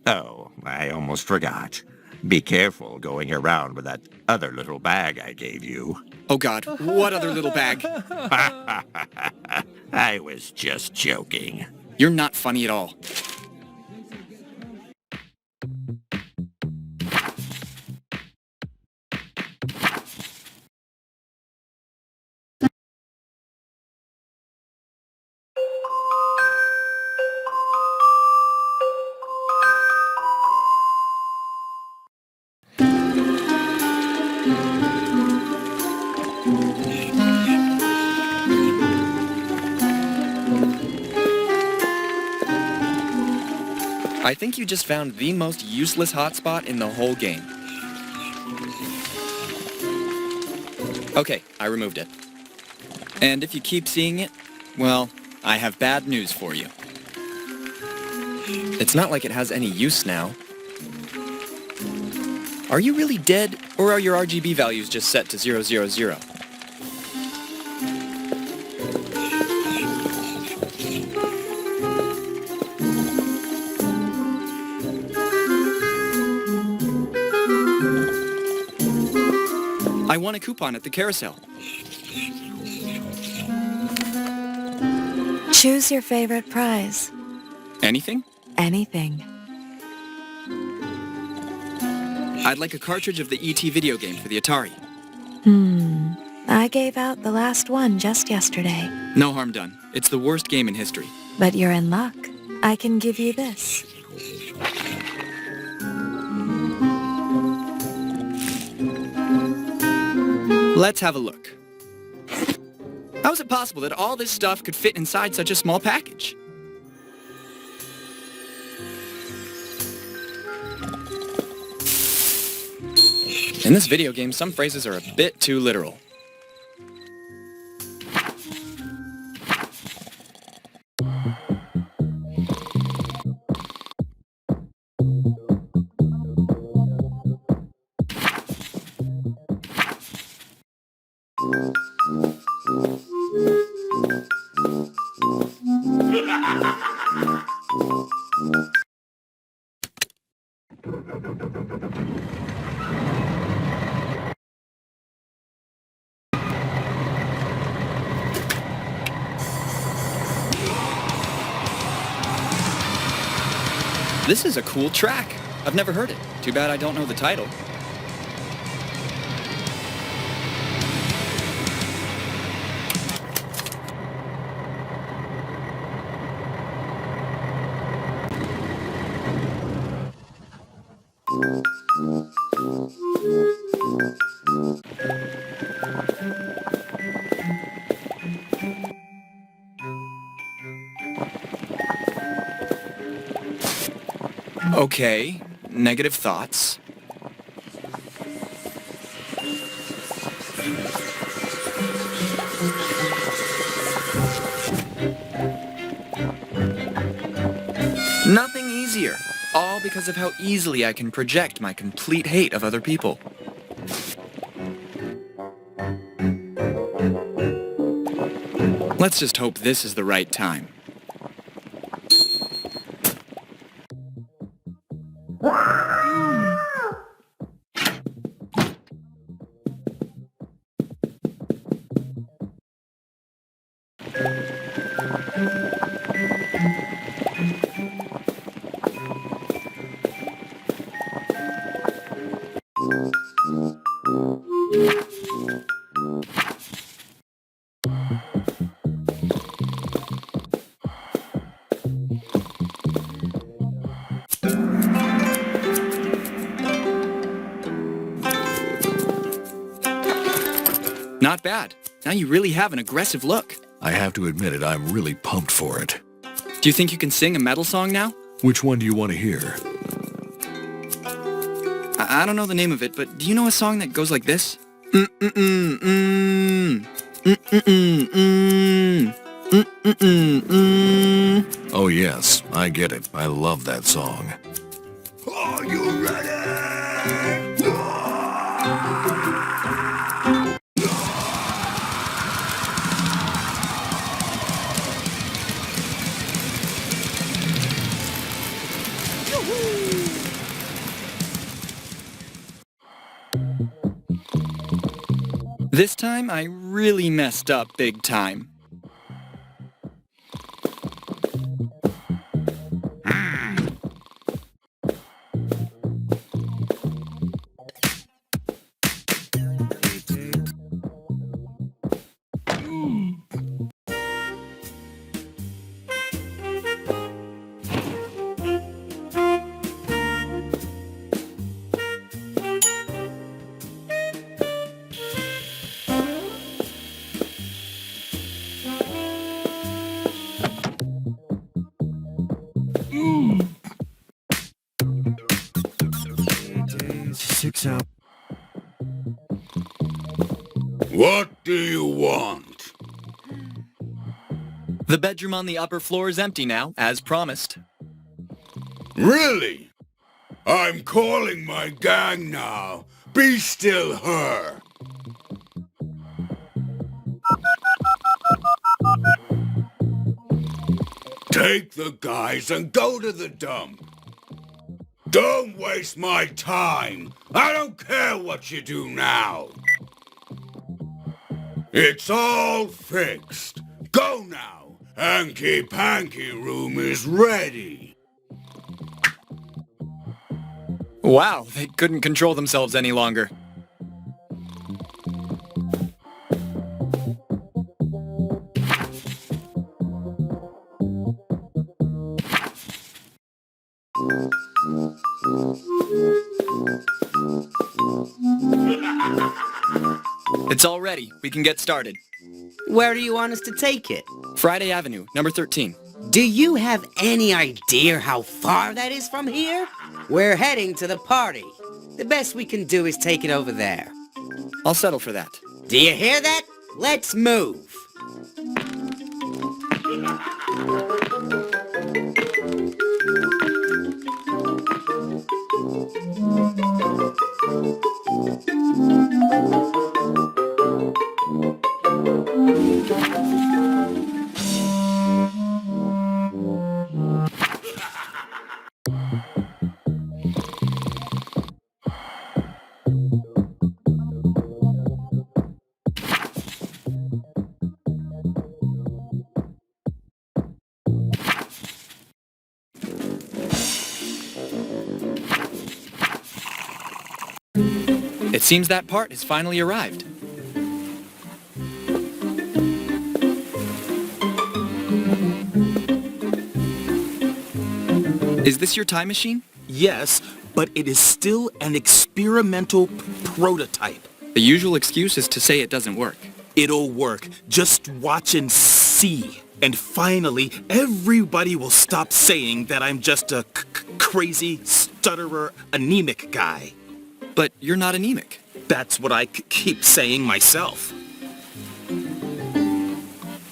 Oh, I almost forgot. Be careful going around with that other little bag I gave you. Oh God, what other little bag? I was just joking. You're not funny at all. I think you just found the most useless hotspot in the whole game. Okay, I removed it. And if you keep seeing it, well, I have bad news for you. It's not like it has any use now. Are you really dead, or are your RGB values just set to 000? I won a coupon at the carousel. Choose your favorite prize. Anything? Anything. I'd like a cartridge of the E.T. video game for the Atari. I gave out the last one just yesterday. No harm done. It's the worst game in history. But you're in luck. I can give you this. Let's have a look. How is it possible that all this stuff could fit inside such a small package? In this video game, some phrases are a bit too literal. This is a cool track. I've never heard it. Too bad I don't know the title. Okay, negative thoughts. Nothing easier. All because of how easily I can project my complete hate of other people. Let's just hope this is the right time. Not bad. Now you really have an aggressive look. I have to admit it, I'm really pumped for it. Do you think you can sing a metal song now? Which one do you want to hear? I don't know the name of it, but do you know a song that goes like this? Oh yes, I get it. I love that song. Are you ready? This time, I really messed up big time. What do you want? The bedroom on the upper floor is empty now, as promised. Really? I'm calling my gang now. Be still her. Take the guys and go to the dump. Don't waste my time. I don't care what you do now. It's all fixed. Go now. Hanky Panky room is ready. Wow, they couldn't control themselves any longer. It's all ready. We can get started. Where do you want us to take it? Friday Avenue, number 13. Do you have any idea how far that is from here? We're heading to the party. The best we can do is take it over there. I'll settle for that. Do you hear that? Let's move. It seems that part has finally arrived. Is this your time machine? Yes, but it is still an experimental prototype. The usual excuse is to say it doesn't work. It'll work. Just watch and see. And finally, everybody will stop saying that I'm just a crazy, stutterer, anemic guy. But you're not anemic. That's what I keep saying myself.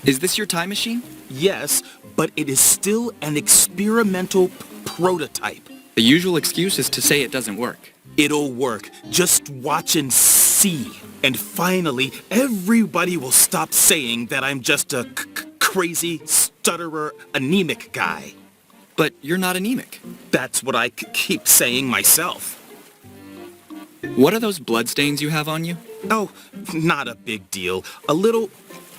Is this your time machine? Yes, but it is still an experimental prototype. The usual excuse is to say it doesn't work. It'll work. Just watch and see. And finally, everybody will stop saying that I'm just a crazy, stutterer, anemic guy. But you're not anemic. That's what I keep saying myself. What are those bloodstains you have on you? Oh, not a big deal. A little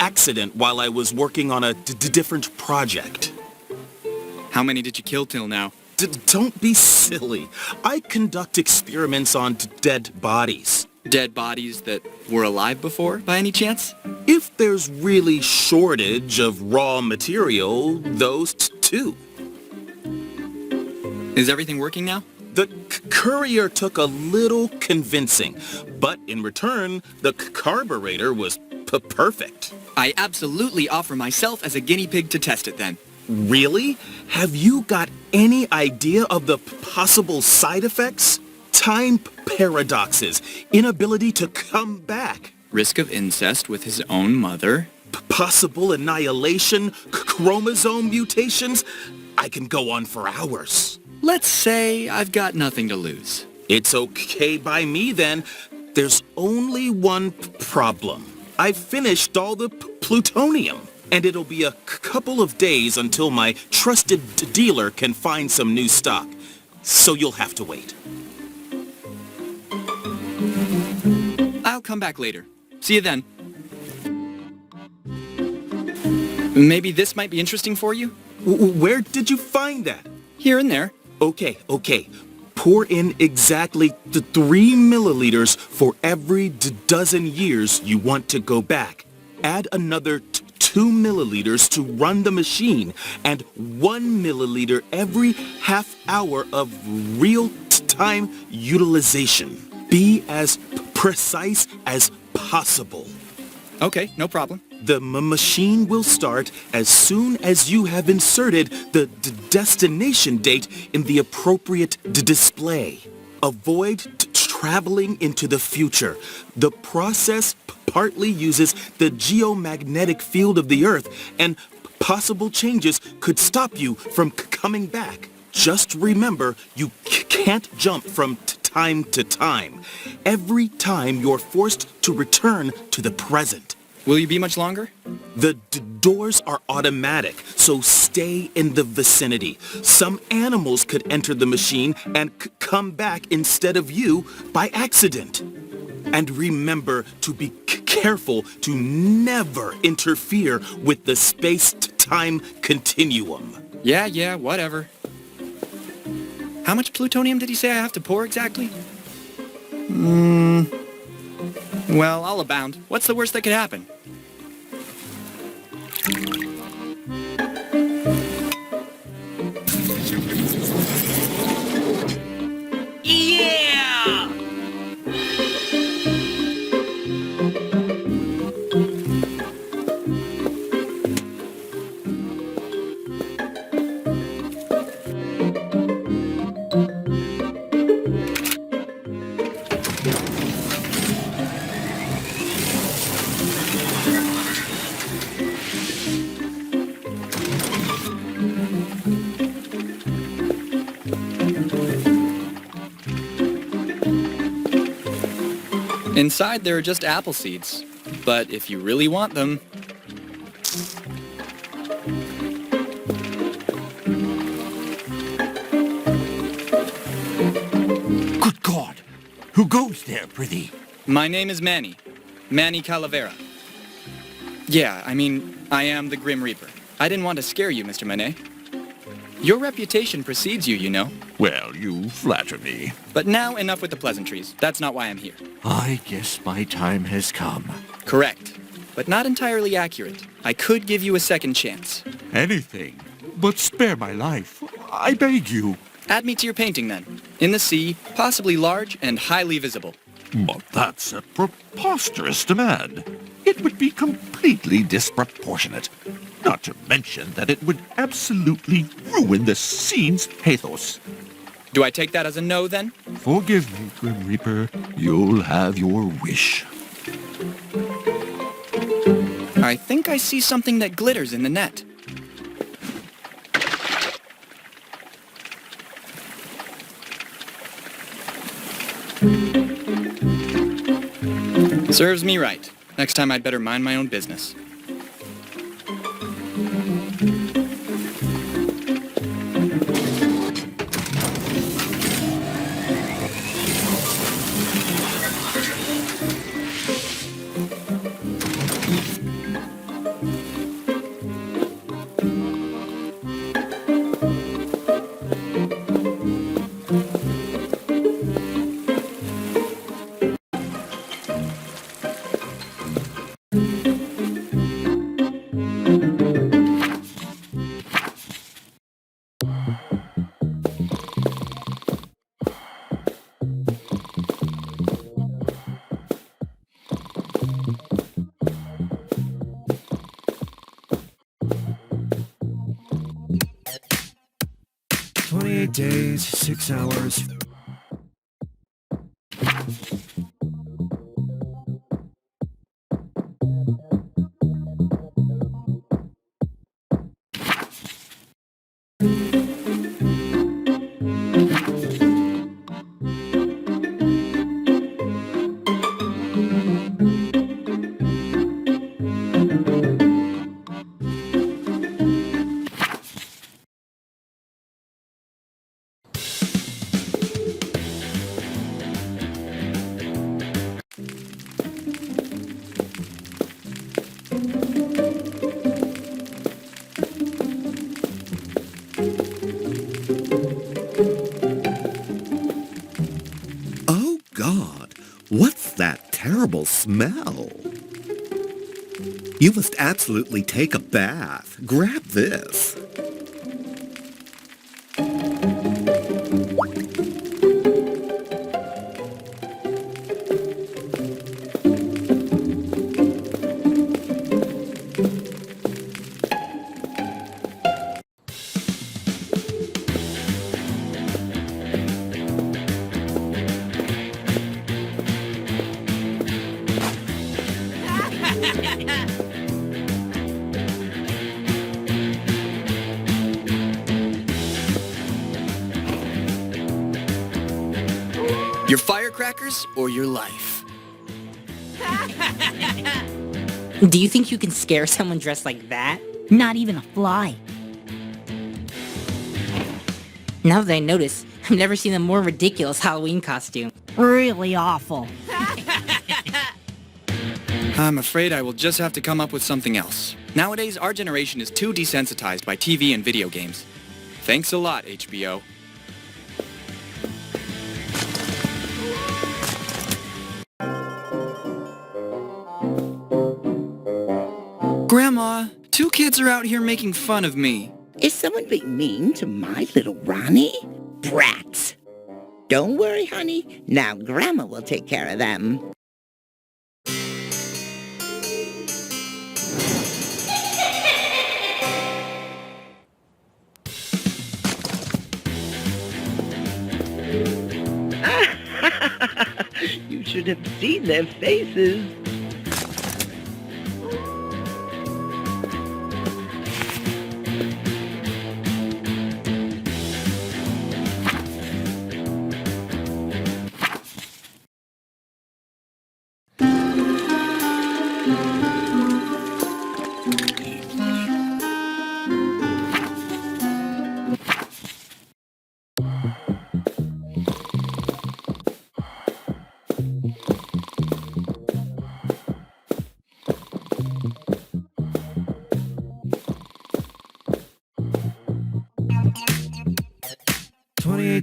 accident while I was working on a different project. How many did you kill till now? Don't be silly. I conduct experiments on dead bodies. Dead bodies that were alive before, by any chance? If there's really shortage of raw material, those too. Is everything working now? The courier took a little convincing, but in return, the carburetor was perfect. I absolutely offer myself as a guinea pig to test it then. Really? Have you got any idea of the possible side effects? Time paradoxes, inability to come back. Risk of incest with his own mother. possible annihilation, chromosome mutations. I can go on for hours. Let's say I've got nothing to lose. It's okay by me then. There's only one problem. I've finished all the plutonium, and it'll be a couple of days until my trusted dealer can find some new stock. So you'll have to wait. I'll come back later. See you then. Maybe this might be interesting for you? Where did you find that? Here and there. Okay. Pour in exactly 3 milliliters for every dozen years you want to go back. Add another 2 milliliters to run the machine, and 1 milliliter every half hour of real-time utilization. Be as precise as possible. Okay, no problem. The machine will start as soon as you have inserted the destination date in the appropriate display. Avoid traveling into the future. The process partly uses the geomagnetic field of the Earth, and possible changes could stop you from coming back. Just remember, you can't jump from time to time. Every time you're forced to return to the present. Will you be much longer? The doors are automatic, so stay in the vicinity. Some animals could enter the machine and come back instead of you by accident. And remember to be careful to never interfere with the space-time continuum. Yeah, whatever. How much plutonium did he say I have to pour exactly? Well, I'll abound. What's the worst that could happen? Yeah! Inside there are just apple seeds, but if you really want them... Good God! Who goes there, prithee? My name is Manny. Manny Calavera. Yeah, I am the Grim Reaper. I didn't want to scare you, Mr. Manet. Your reputation precedes you, you know. Well, you flatter me. But now enough with the pleasantries. That's not why I'm here. I guess my time has come. Correct. But not entirely accurate. I could give you a second chance. Anything, but spare my life. I beg you. Add me to your painting then. In the sea, possibly large and highly visible. But that's a preposterous demand. It would be completely disproportionate. Not to mention that it would absolutely ruin the scene's pathos. Do I take that as a no, then? Forgive me, Grim Reaper. You'll have your wish. I think I see something that glitters in the net. Serves me right. Next time I'd better mind my own business. Days, 6 hours. God, what's that terrible smell? You must absolutely take a bath. Grab this. Your firecrackers or your life? Do you think you can scare someone dressed like that? Not even a fly. Now that I notice, I've never seen a more ridiculous Halloween costume. Really awful. I'm afraid I will just have to come up with something else. Nowadays, our generation is too desensitized by TV and video games. Thanks a lot, HBO. Grandma, 2 kids are out here making fun of me. Is someone being mean to my little Ronnie? Brats! Don't worry, honey. Now Grandma will take care of them. You should have seen their faces.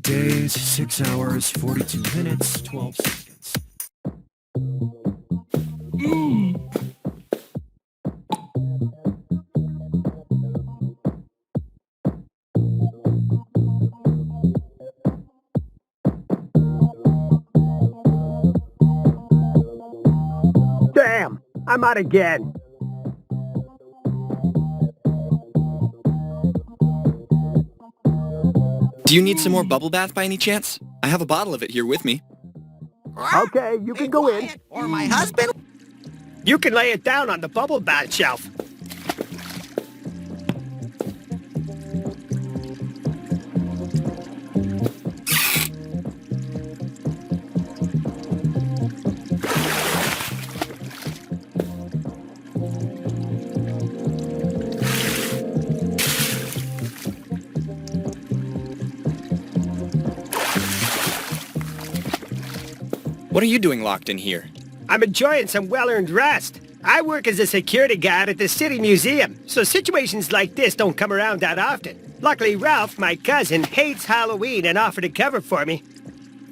Days, 6 hours, 42 minutes, 12 seconds. Damn! I'm out again. Do you need some more bubble bath by any chance? I have a bottle of it here with me. Okay, you can go in. Or my husband? You can lay it down on the bubble bath shelf. What are you doing locked in here? I'm enjoying some well-earned rest. I work as a security guard at the City Museum, so situations like this don't come around that often. Luckily, Ralph, my cousin, hates Halloween and offered to cover for me.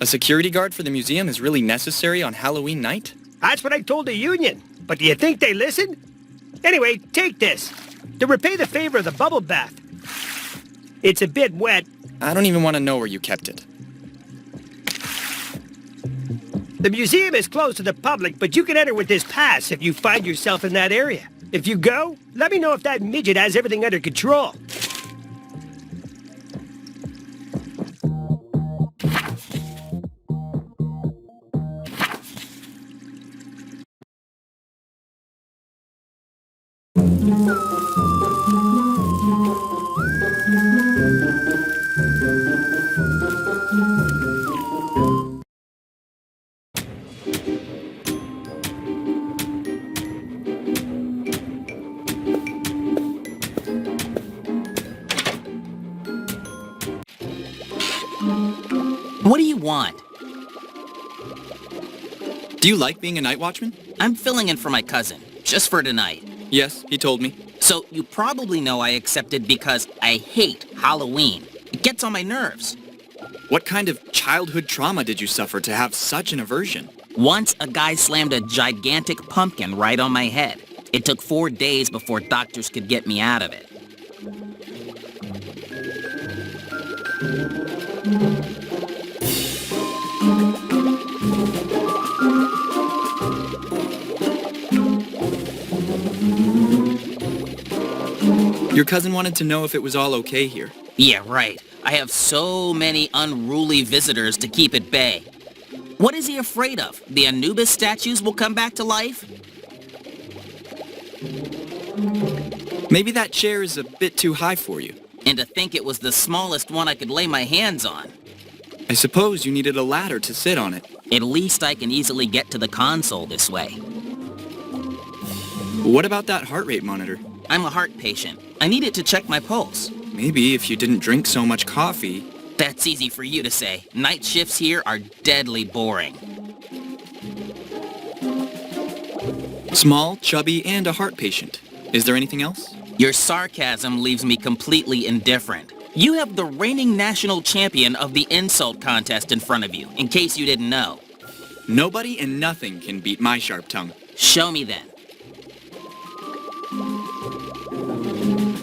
A security guard for the museum is really necessary on Halloween night? That's what I told the union. But do you think they listened? Anyway, take this. To repay the favor of the bubble bath. It's a bit wet. I don't even want to know where you kept it. The museum is closed to the public, but you can enter with this pass if you find yourself in that area. If you go, let me know if that midget has everything under control. What do you want? Do you like being a night watchman? I'm filling in for my cousin, just for tonight. Yes, he told me. So you probably know I accepted because I hate Halloween. It gets on my nerves. What kind of childhood trauma did you suffer to have such an aversion? Once a guy slammed a gigantic pumpkin right on my head. It took 4 days before doctors could get me out of it. Your cousin wanted to know if it was all okay here. Yeah, right. I have so many unruly visitors to keep at bay. What is he afraid of? The Anubis statues will come back to life? Maybe that chair is a bit too high for you. And to think it was the smallest one I could lay my hands on. I suppose you needed a ladder to sit on it. At least I can easily get to the console this way. What about that heart rate monitor? I'm a heart patient. I need it to check my pulse. Maybe if you didn't drink so much coffee. That's easy for you to say. Night shifts here are deadly boring. Small, chubby, and a heart patient. Is there anything else? Your sarcasm leaves me completely indifferent. You have the reigning national champion of the insult contest in front of you, in case you didn't know. Nobody and nothing can beat my sharp tongue. Show me then.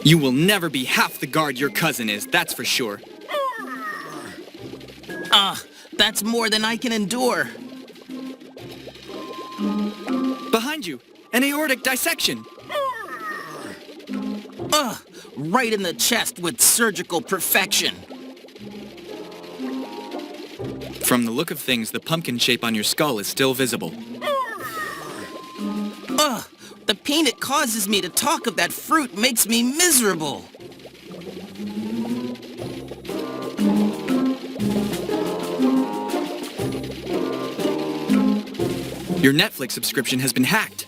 You will never be half the guard your cousin is, that's for sure. That's more than I can endure. Behind you, an aortic dissection. Right in the chest with surgical perfection. From the look of things, the pumpkin shape on your skull is still visible. The pain it causes me to talk of that fruit makes me miserable. Your Netflix subscription has been hacked.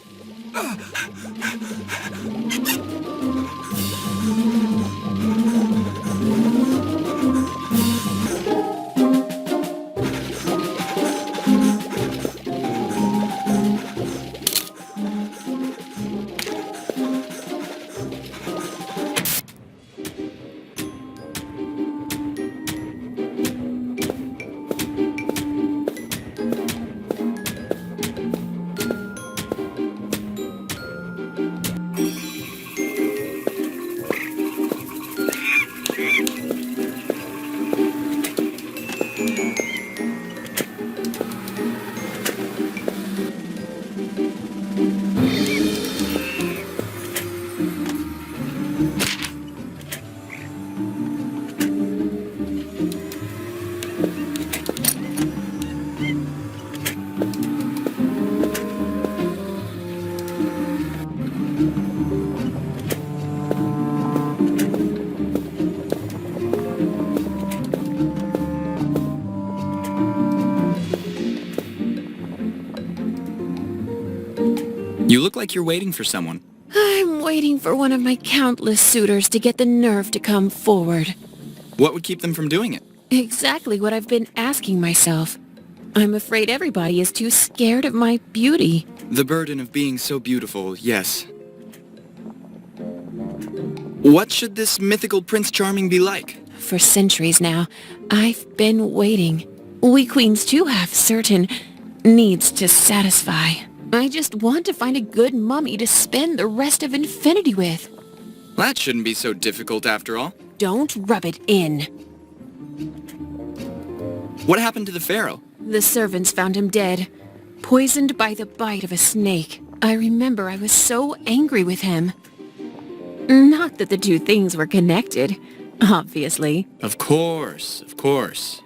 You look like you're waiting for someone. I'm waiting for one of my countless suitors to get the nerve to come forward. What would keep them from doing it? Exactly what I've been asking myself. I'm afraid everybody is too scared of my beauty. The burden of being so beautiful, yes. What should this mythical Prince Charming be like? For centuries now, I've been waiting. We queens too have certain needs to satisfy. I just want to find a good mummy to spend the rest of infinity with. That shouldn't be so difficult after all. Don't rub it in. What happened to the pharaoh? The servants found him dead, poisoned by the bite of a snake. I remember I was so angry with him. Not that the two things were connected, obviously. Of course, of course.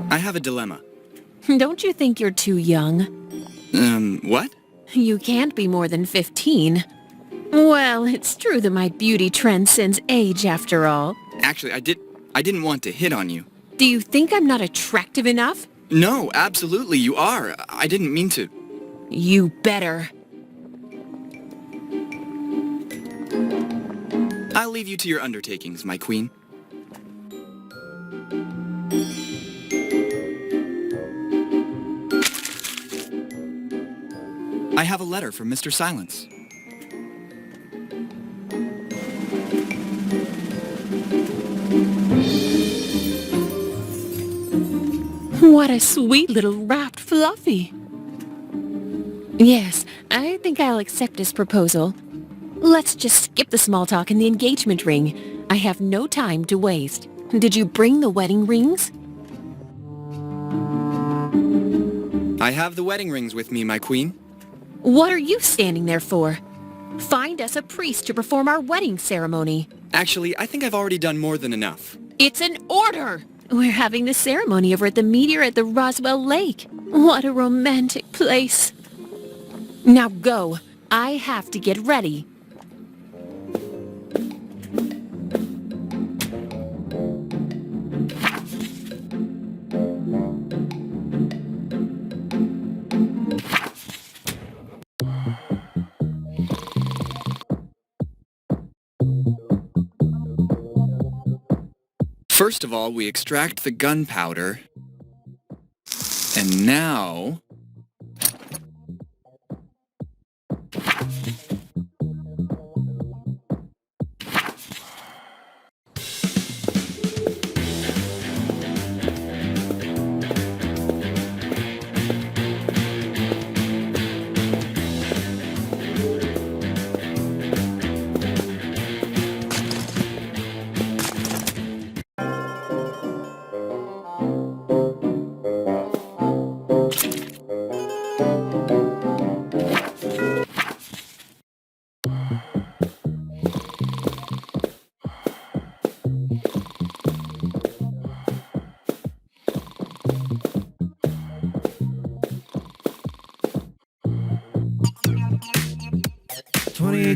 I have a dilemma. Don't you think you're too young? What? You can't be more than 15. Well, it's true that my beauty transcends age after all. Actually, I didn't want to hit on you. Do you think I'm not attractive enough? No, absolutely, you are. I didn't mean to. You better. I'll leave you to your undertakings, my queen. I have a letter from Mr. Silence. What a sweet little wrapped fluffy. Yes, I think I'll accept this proposal. Let's just skip the small talk and the engagement ring. I have no time to waste. Did you bring the wedding rings? I have the wedding rings with me, my queen. What are you standing there for? Find us a priest to perform our wedding ceremony. Actually, I think I've already done more than enough. It's an order! We're having the ceremony over at the Meteor at the Roswell Lake. What a romantic place. Now go. I have to get ready. First of all, we extract the gunpowder. And now...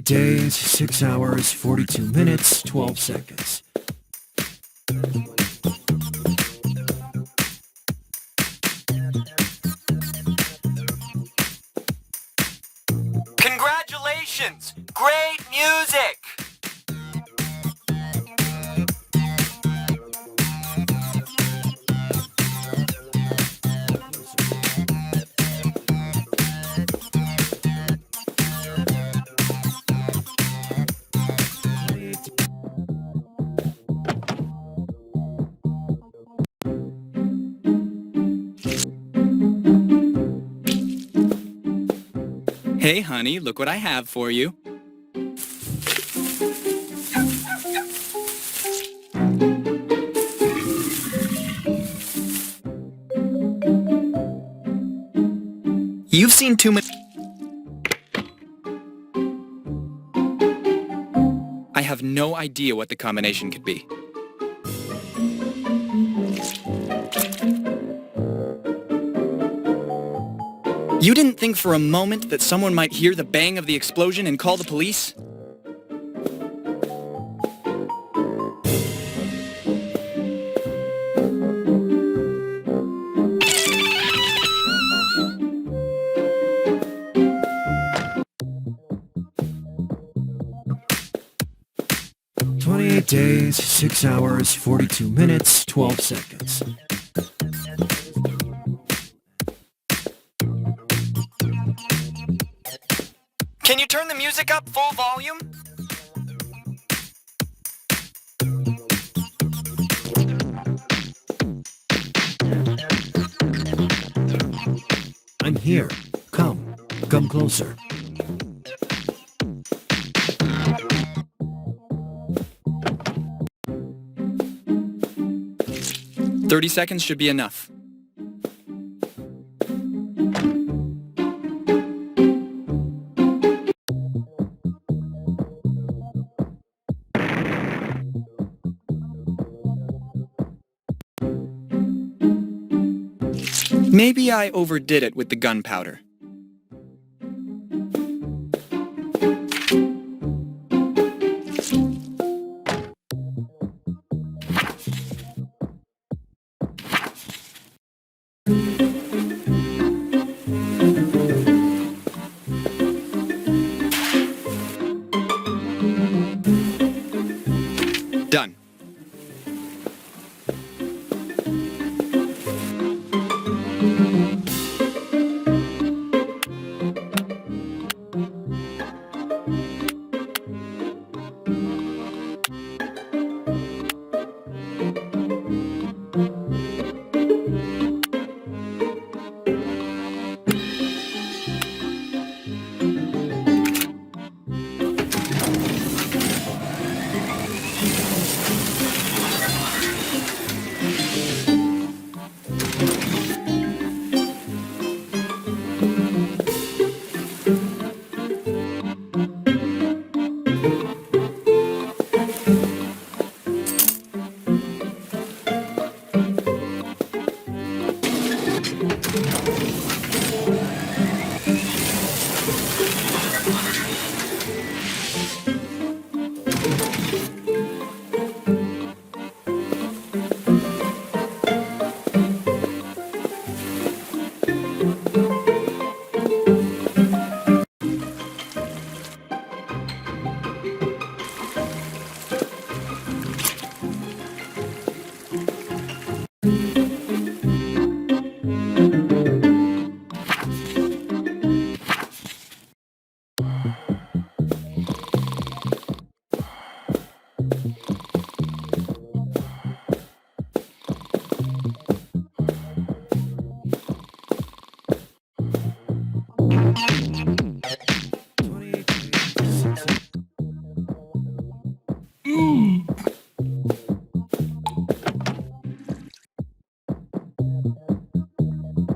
Days, 6 hours, 42 minutes, 12 seconds. Congratulations! Great music! Hey, honey, look what I have for you. You've seen too much... I have no idea what the combination could be. You didn't think for a moment that someone might hear the bang of the explosion and call the police? Days, 6 hours, 42 minutes, 12 seconds. Can you turn the music up full volume? I'm here. Come closer. "30 seconds should be enough. Maybe I overdid it with the gunpowder. Done.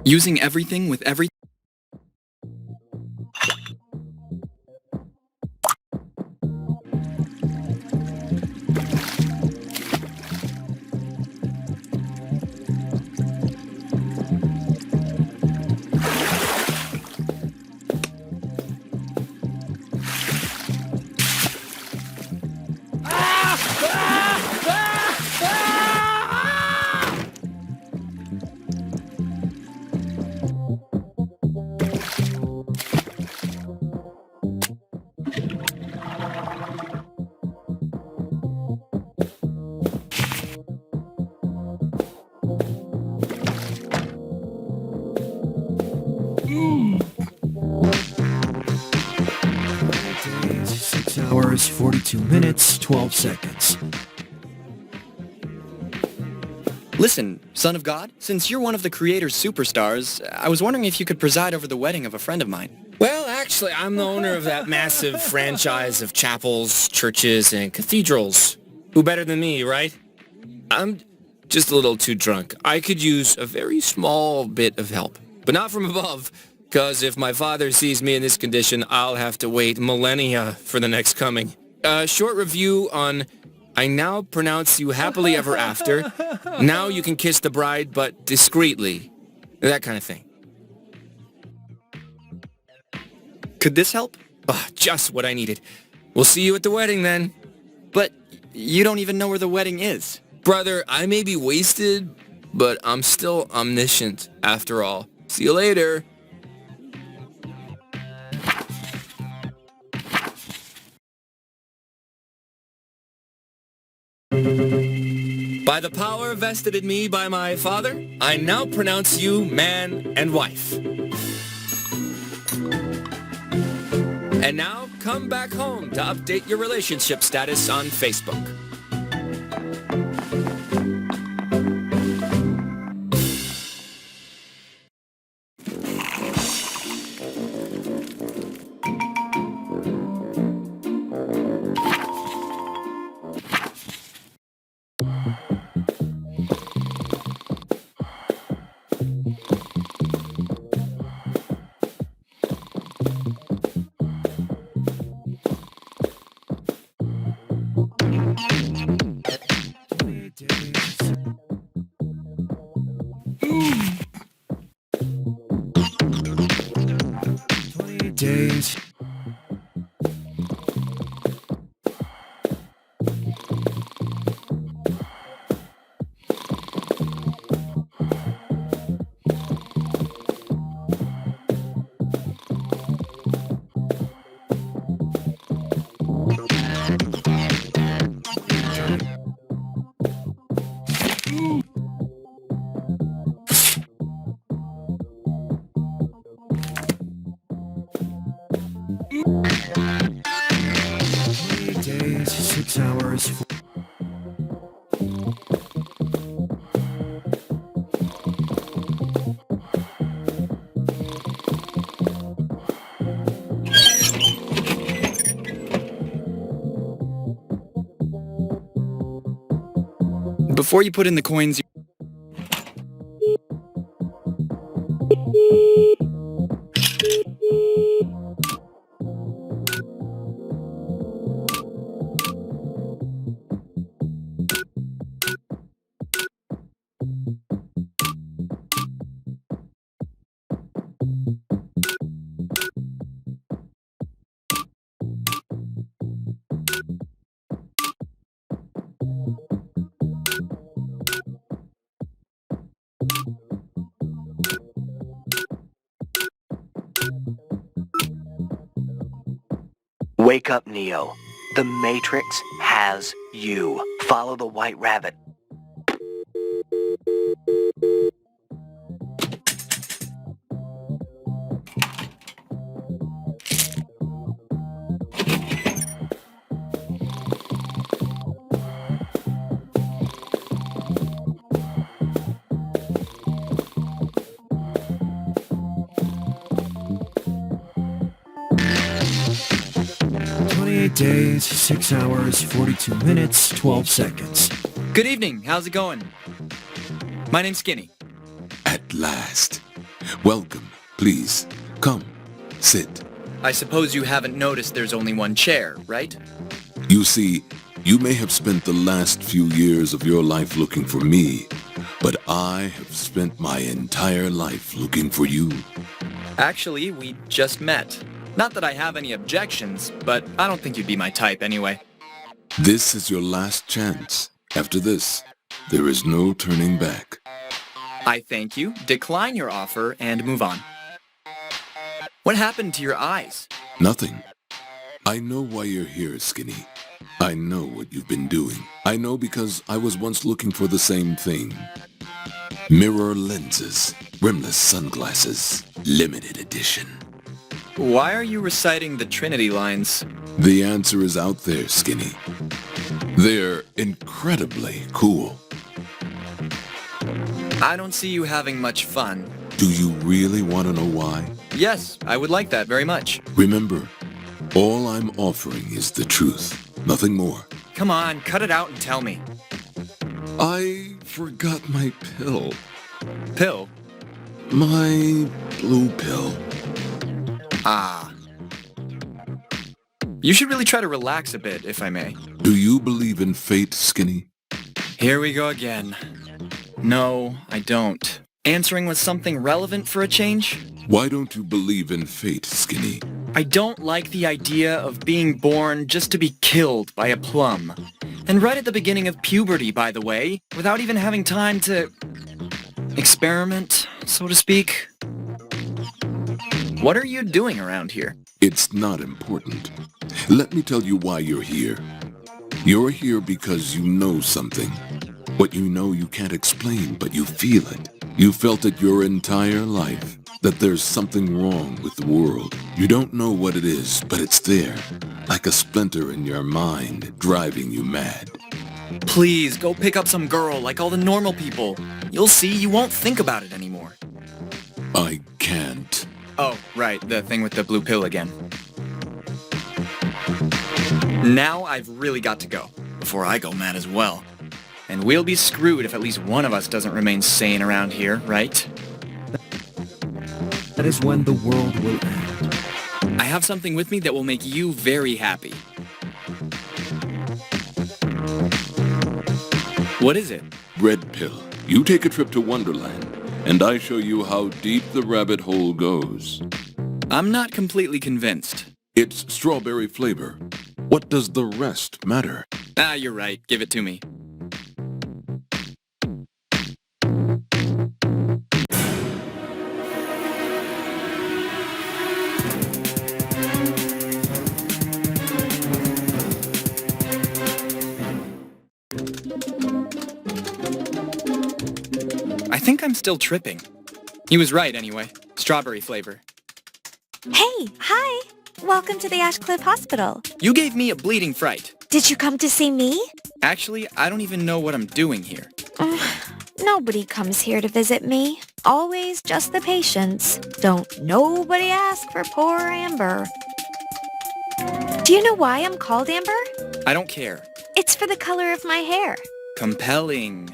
Using everything with everything. Days, 6 hours, 42 minutes, 12 seconds. Listen, son of God, since you're one of the Creator's superstars, I was wondering if you could preside over the wedding of a friend of mine. Well, actually, I'm the owner of that massive franchise of chapels, churches, and cathedrals. Who better than me, right? I'm just a little too drunk. I could use a very small bit of help, but not from above, because if my father sees me in this condition, I'll have to wait millennia for the next coming. Short review on I now pronounce you happily ever after. Now you can kiss the bride, but discreetly. That kind of thing. Could this help? Just what I needed. We'll see you at the wedding then. But you don't even know where the wedding is. Brother, I may be wasted, but I'm still omniscient after all. See you later. By the power vested in me by my father, I now pronounce you man and wife. And now, come back home to update your relationship status on Facebook. Days. Days, 6 hours. Before you put in the coins, Wake up, Neo. The Matrix has you. Follow the White Rabbit. Days, 6 hours, 42 minutes, 12 seconds. Good evening. How's it going? My name's Skinny. At last. Welcome. Please, come, sit. I suppose you haven't noticed there's only one chair, right? You see, you may have spent the last few years of your life looking for me, but I have spent my entire life looking for you. Actually, we just met. Not that I have any objections, but I don't think you'd be my type anyway. This is your last chance. After this, there is no turning back. I thank you, decline your offer, and move on. What happened to your eyes? Nothing. I know why you're here, Skinny. I know what you've been doing. I know because I was once looking for the same thing. Mirror lenses, rimless sunglasses, limited edition. Why are you reciting the Trinity lines? The answer is out there, Skinny. They're incredibly cool. I don't see you having much fun. Do you really want to know why? Yes, I would like that very much. Remember, all I'm offering is the truth, nothing more. Come on, cut it out and tell me. I forgot my pill. Pill? My blue pill. Ah. You should really try to relax a bit, if I may. Do you believe in fate, Skinny? Here we go again. No, I don't. Answering with something relevant for a change? Why don't you believe in fate, Skinny? I don't like the idea of being born just to be killed by a plum. And right at the beginning of puberty, by the way, without even having time to experiment, so to speak. What are you doing around here? It's not important. Let me tell you why you're here. You're here because you know something. What you know you can't explain, but you feel it. You felt it your entire life, that there's something wrong with the world. You don't know what it is, but it's there, like a splinter in your mind, driving you mad. Please, go pick up some girl like all the normal people. You'll see, you won't think about it anymore. I can't. Oh, right, the thing with the blue pill again. Now I've really got to go, before I go mad as well. And we'll be screwed if at least one of us doesn't remain sane around here, right? That is when the world will end. I have something with me that will make you very happy. What is it? Red pill. You take a trip to Wonderland, and I show you how deep the rabbit hole goes. I'm not completely convinced. It's strawberry flavor. What does the rest matter? Ah, you're right. Give it to me. I think I'm still tripping. He was right anyway. Strawberry flavor. Hey, hi. Welcome to the Ashcliff Hospital. You gave me a bleeding fright. Did you come to see me? Actually, I don't even know what I'm doing here. Nobody comes here to visit me. Always just the patients. Don't nobody ask for poor Amber. Do you know why I'm called Amber? I don't care. It's for the color of my hair. Compelling.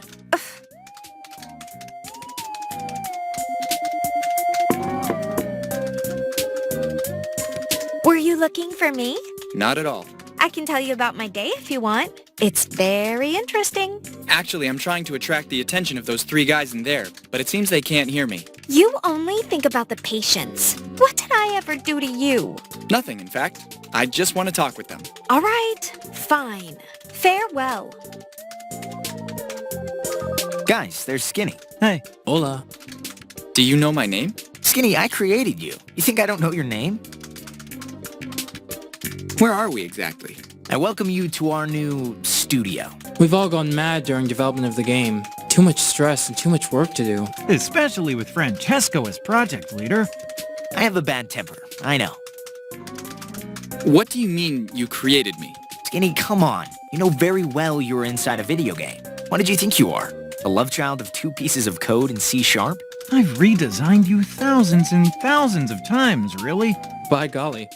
Were you looking for me? Not at all. I can tell you about my day if you want. It's very interesting. Actually, I'm trying to attract the attention of those three guys in there, but it seems they can't hear me. You only think about the patients. What did I ever do to you? Nothing, in fact. I just want to talk with them. All right, fine. Farewell. Guys, there's Skinny. Hey. Hola. Do you know my name? Skinny, I created you. You think I don't know your name? Where are we exactly? I welcome you to our new studio. We've all gone mad during development of the game. Too much stress and too much work to do. Especially with Francesco as project leader. I have a bad temper, I know. What do you mean you created me? Skinny, come on. You know very well you were inside a video game. What did you think you are? A love child of 2 pieces of code in C#? I've redesigned you thousands and thousands of times, really. By golly.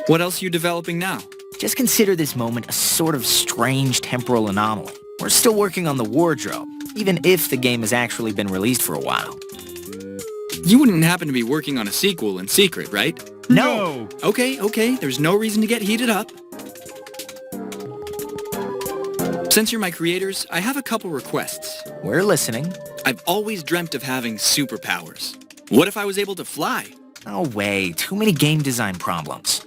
What else are you developing now? Just consider this moment a sort of strange temporal anomaly. We're still working on the wardrobe. even if the game has actually been released for a while. You wouldn't happen to be working on a sequel in secret, right? No! Okay, there's no reason to get heated up. Since you're my creators, I have a couple requests. We're listening. I've always dreamt of having superpowers. What if I was able to fly? No way, too many game design problems.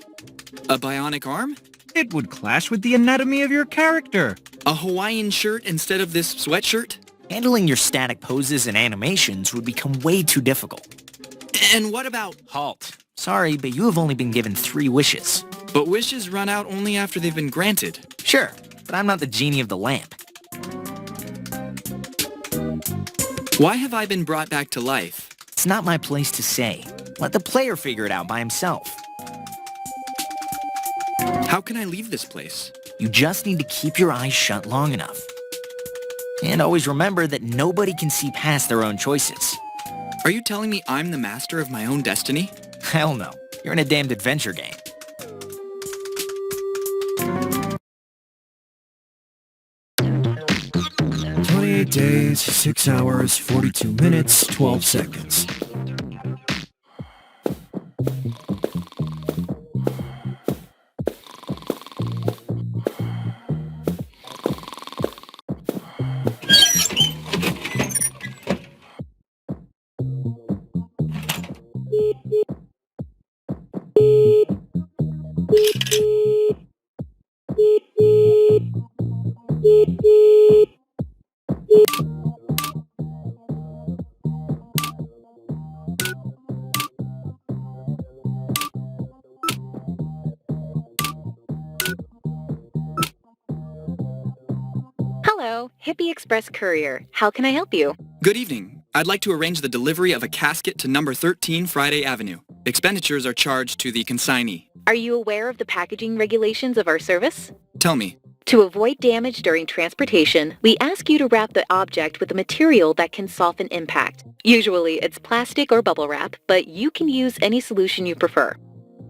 A bionic arm? It would clash with the anatomy of your character. A Hawaiian shirt instead of this sweatshirt? Handling your static poses and animations would become way too difficult. And what about... Halt. Sorry, but you have only been given 3 wishes. But wishes run out only after they've been granted. Sure, but I'm not the genie of the lamp. Why have I been brought back to life? It's not my place to say. Let the player figure it out by himself. How can I leave this place? You just need to keep your eyes shut long enough. And always remember that nobody can see past their own choices. Are you telling me I'm the master of my own destiny? Hell no. You're in a damned adventure game. Days, 6 hours, 42 minutes, 12 seconds. Hello, Hippie Express Courier. How can I help you? Good evening. I'd like to arrange the delivery of a casket to number 13 Friday Avenue. Expenditures are charged to the consignee. Are you aware of the packaging regulations of our service? Tell me. To avoid damage during transportation, we ask you to wrap the object with a material that can soften impact. Usually it's plastic or bubble wrap, but you can use any solution you prefer.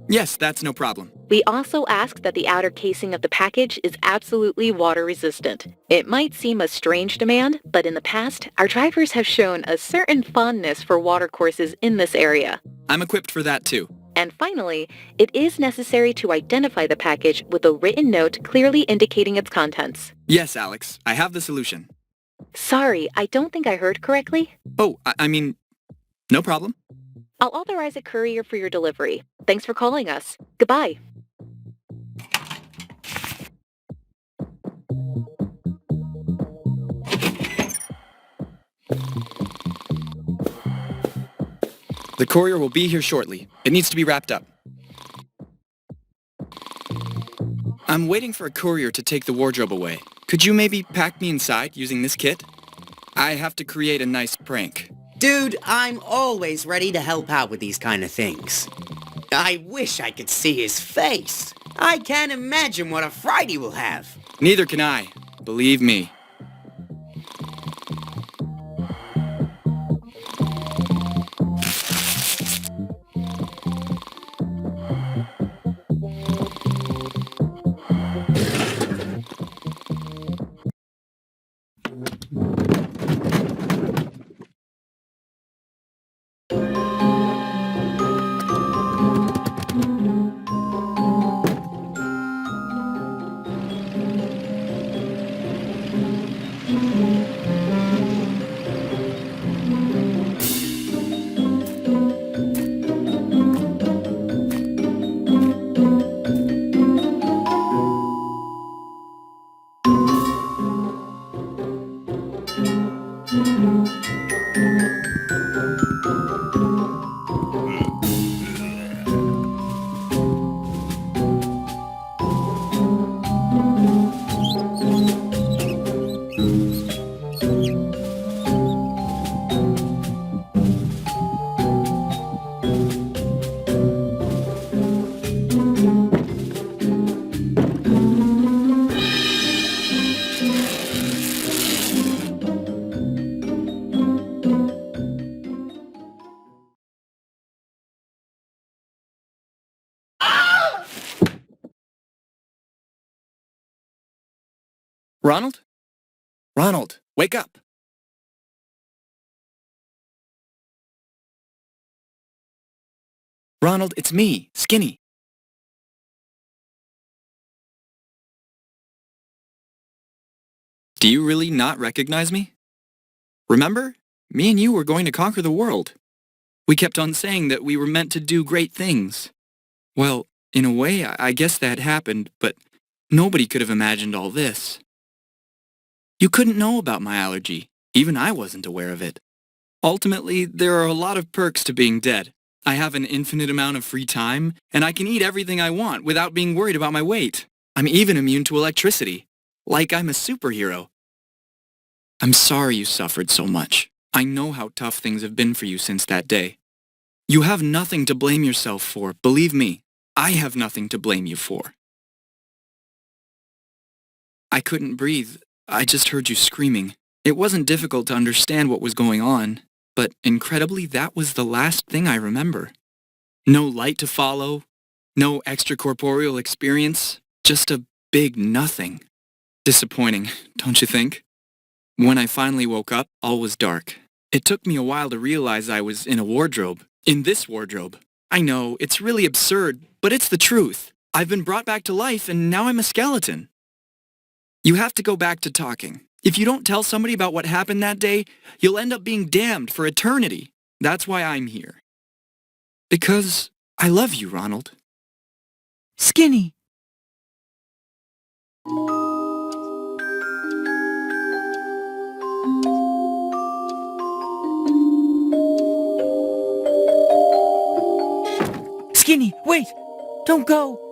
Yes, that's no problem. We also ask that the outer casing of the package is absolutely water resistant. It might seem a strange demand, but in the past, our drivers have shown a certain fondness for watercourses in this area. I'm equipped for that too. And finally, it is necessary to identify the package with a written note clearly indicating its contents. Yes, Alex, I have the solution. Sorry, I don't think I heard correctly. Oh, I mean, no problem. I'll authorize a courier for your delivery. Thanks for calling us. Goodbye. The courier will be here shortly. It needs to be wrapped up. I'm waiting for a courier to take the wardrobe away. Could you maybe pack me inside using this kit? I have to create a nice prank. Dude, I'm always ready to help out with these kind of things. I wish I could see his face. I can't imagine what a fright he will have. Neither can I. Believe me. Ronald? Ronald, wake up. Ronald, it's me, Skinny. Do you really not recognize me? Remember? Me and you were going to conquer the world. We kept on saying that we were meant to do great things. Well, in a way, I guess that happened, but nobody could have imagined all this. You couldn't know about my allergy. Even I wasn't aware of it. Ultimately, there are a lot of perks to being dead. I have an infinite amount of free time, and I can eat everything I want without being worried about my weight. I'm even immune to electricity. Like I'm a superhero. I'm sorry you suffered so much. I know how tough things have been for you since that day. You have nothing to blame yourself for, believe me. I have nothing to blame you for. I couldn't breathe. I just heard you screaming. It wasn't difficult to understand what was going on, but incredibly, that was the last thing I remember. No light to follow, no extracorporeal experience, just a big nothing. Disappointing, don't you think? When I finally woke up, all was dark. It took me a while to realize I was in a wardrobe. In this wardrobe. I know, it's really absurd, but it's the truth. I've been brought back to life and now I'm a skeleton. You have to go back to talking. If you don't tell somebody about what happened that day, you'll end up being damned for eternity. That's why I'm here. Because I love you, Ronald. Skinny! Skinny, wait! Don't go!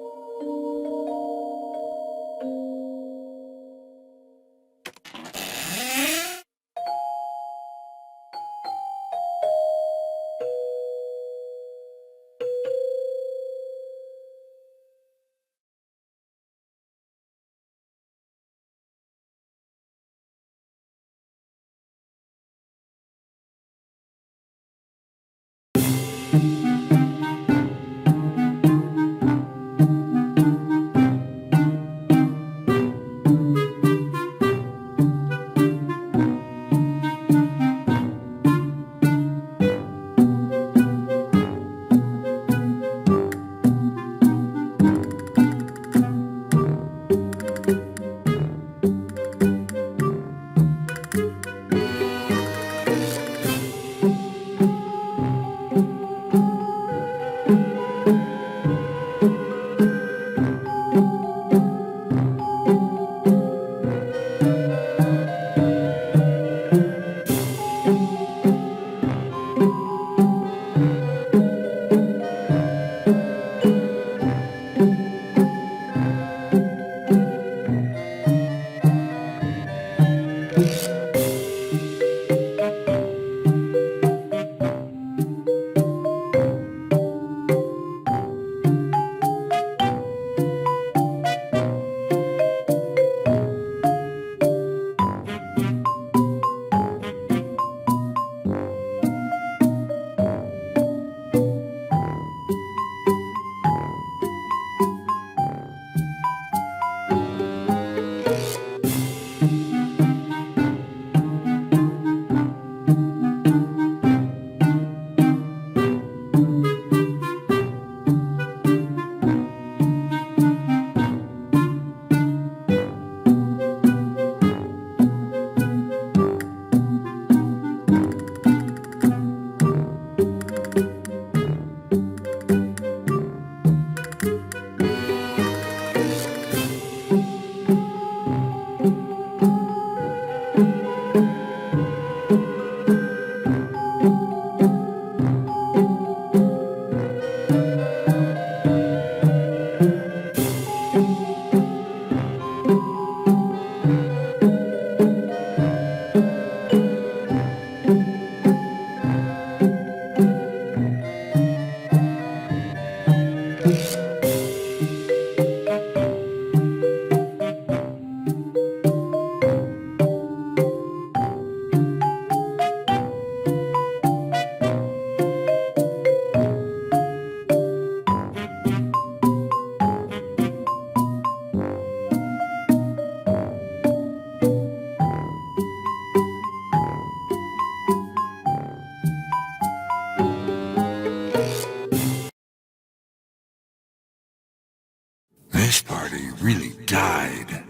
really died.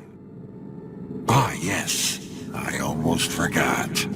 Ah, yes, I almost forgot.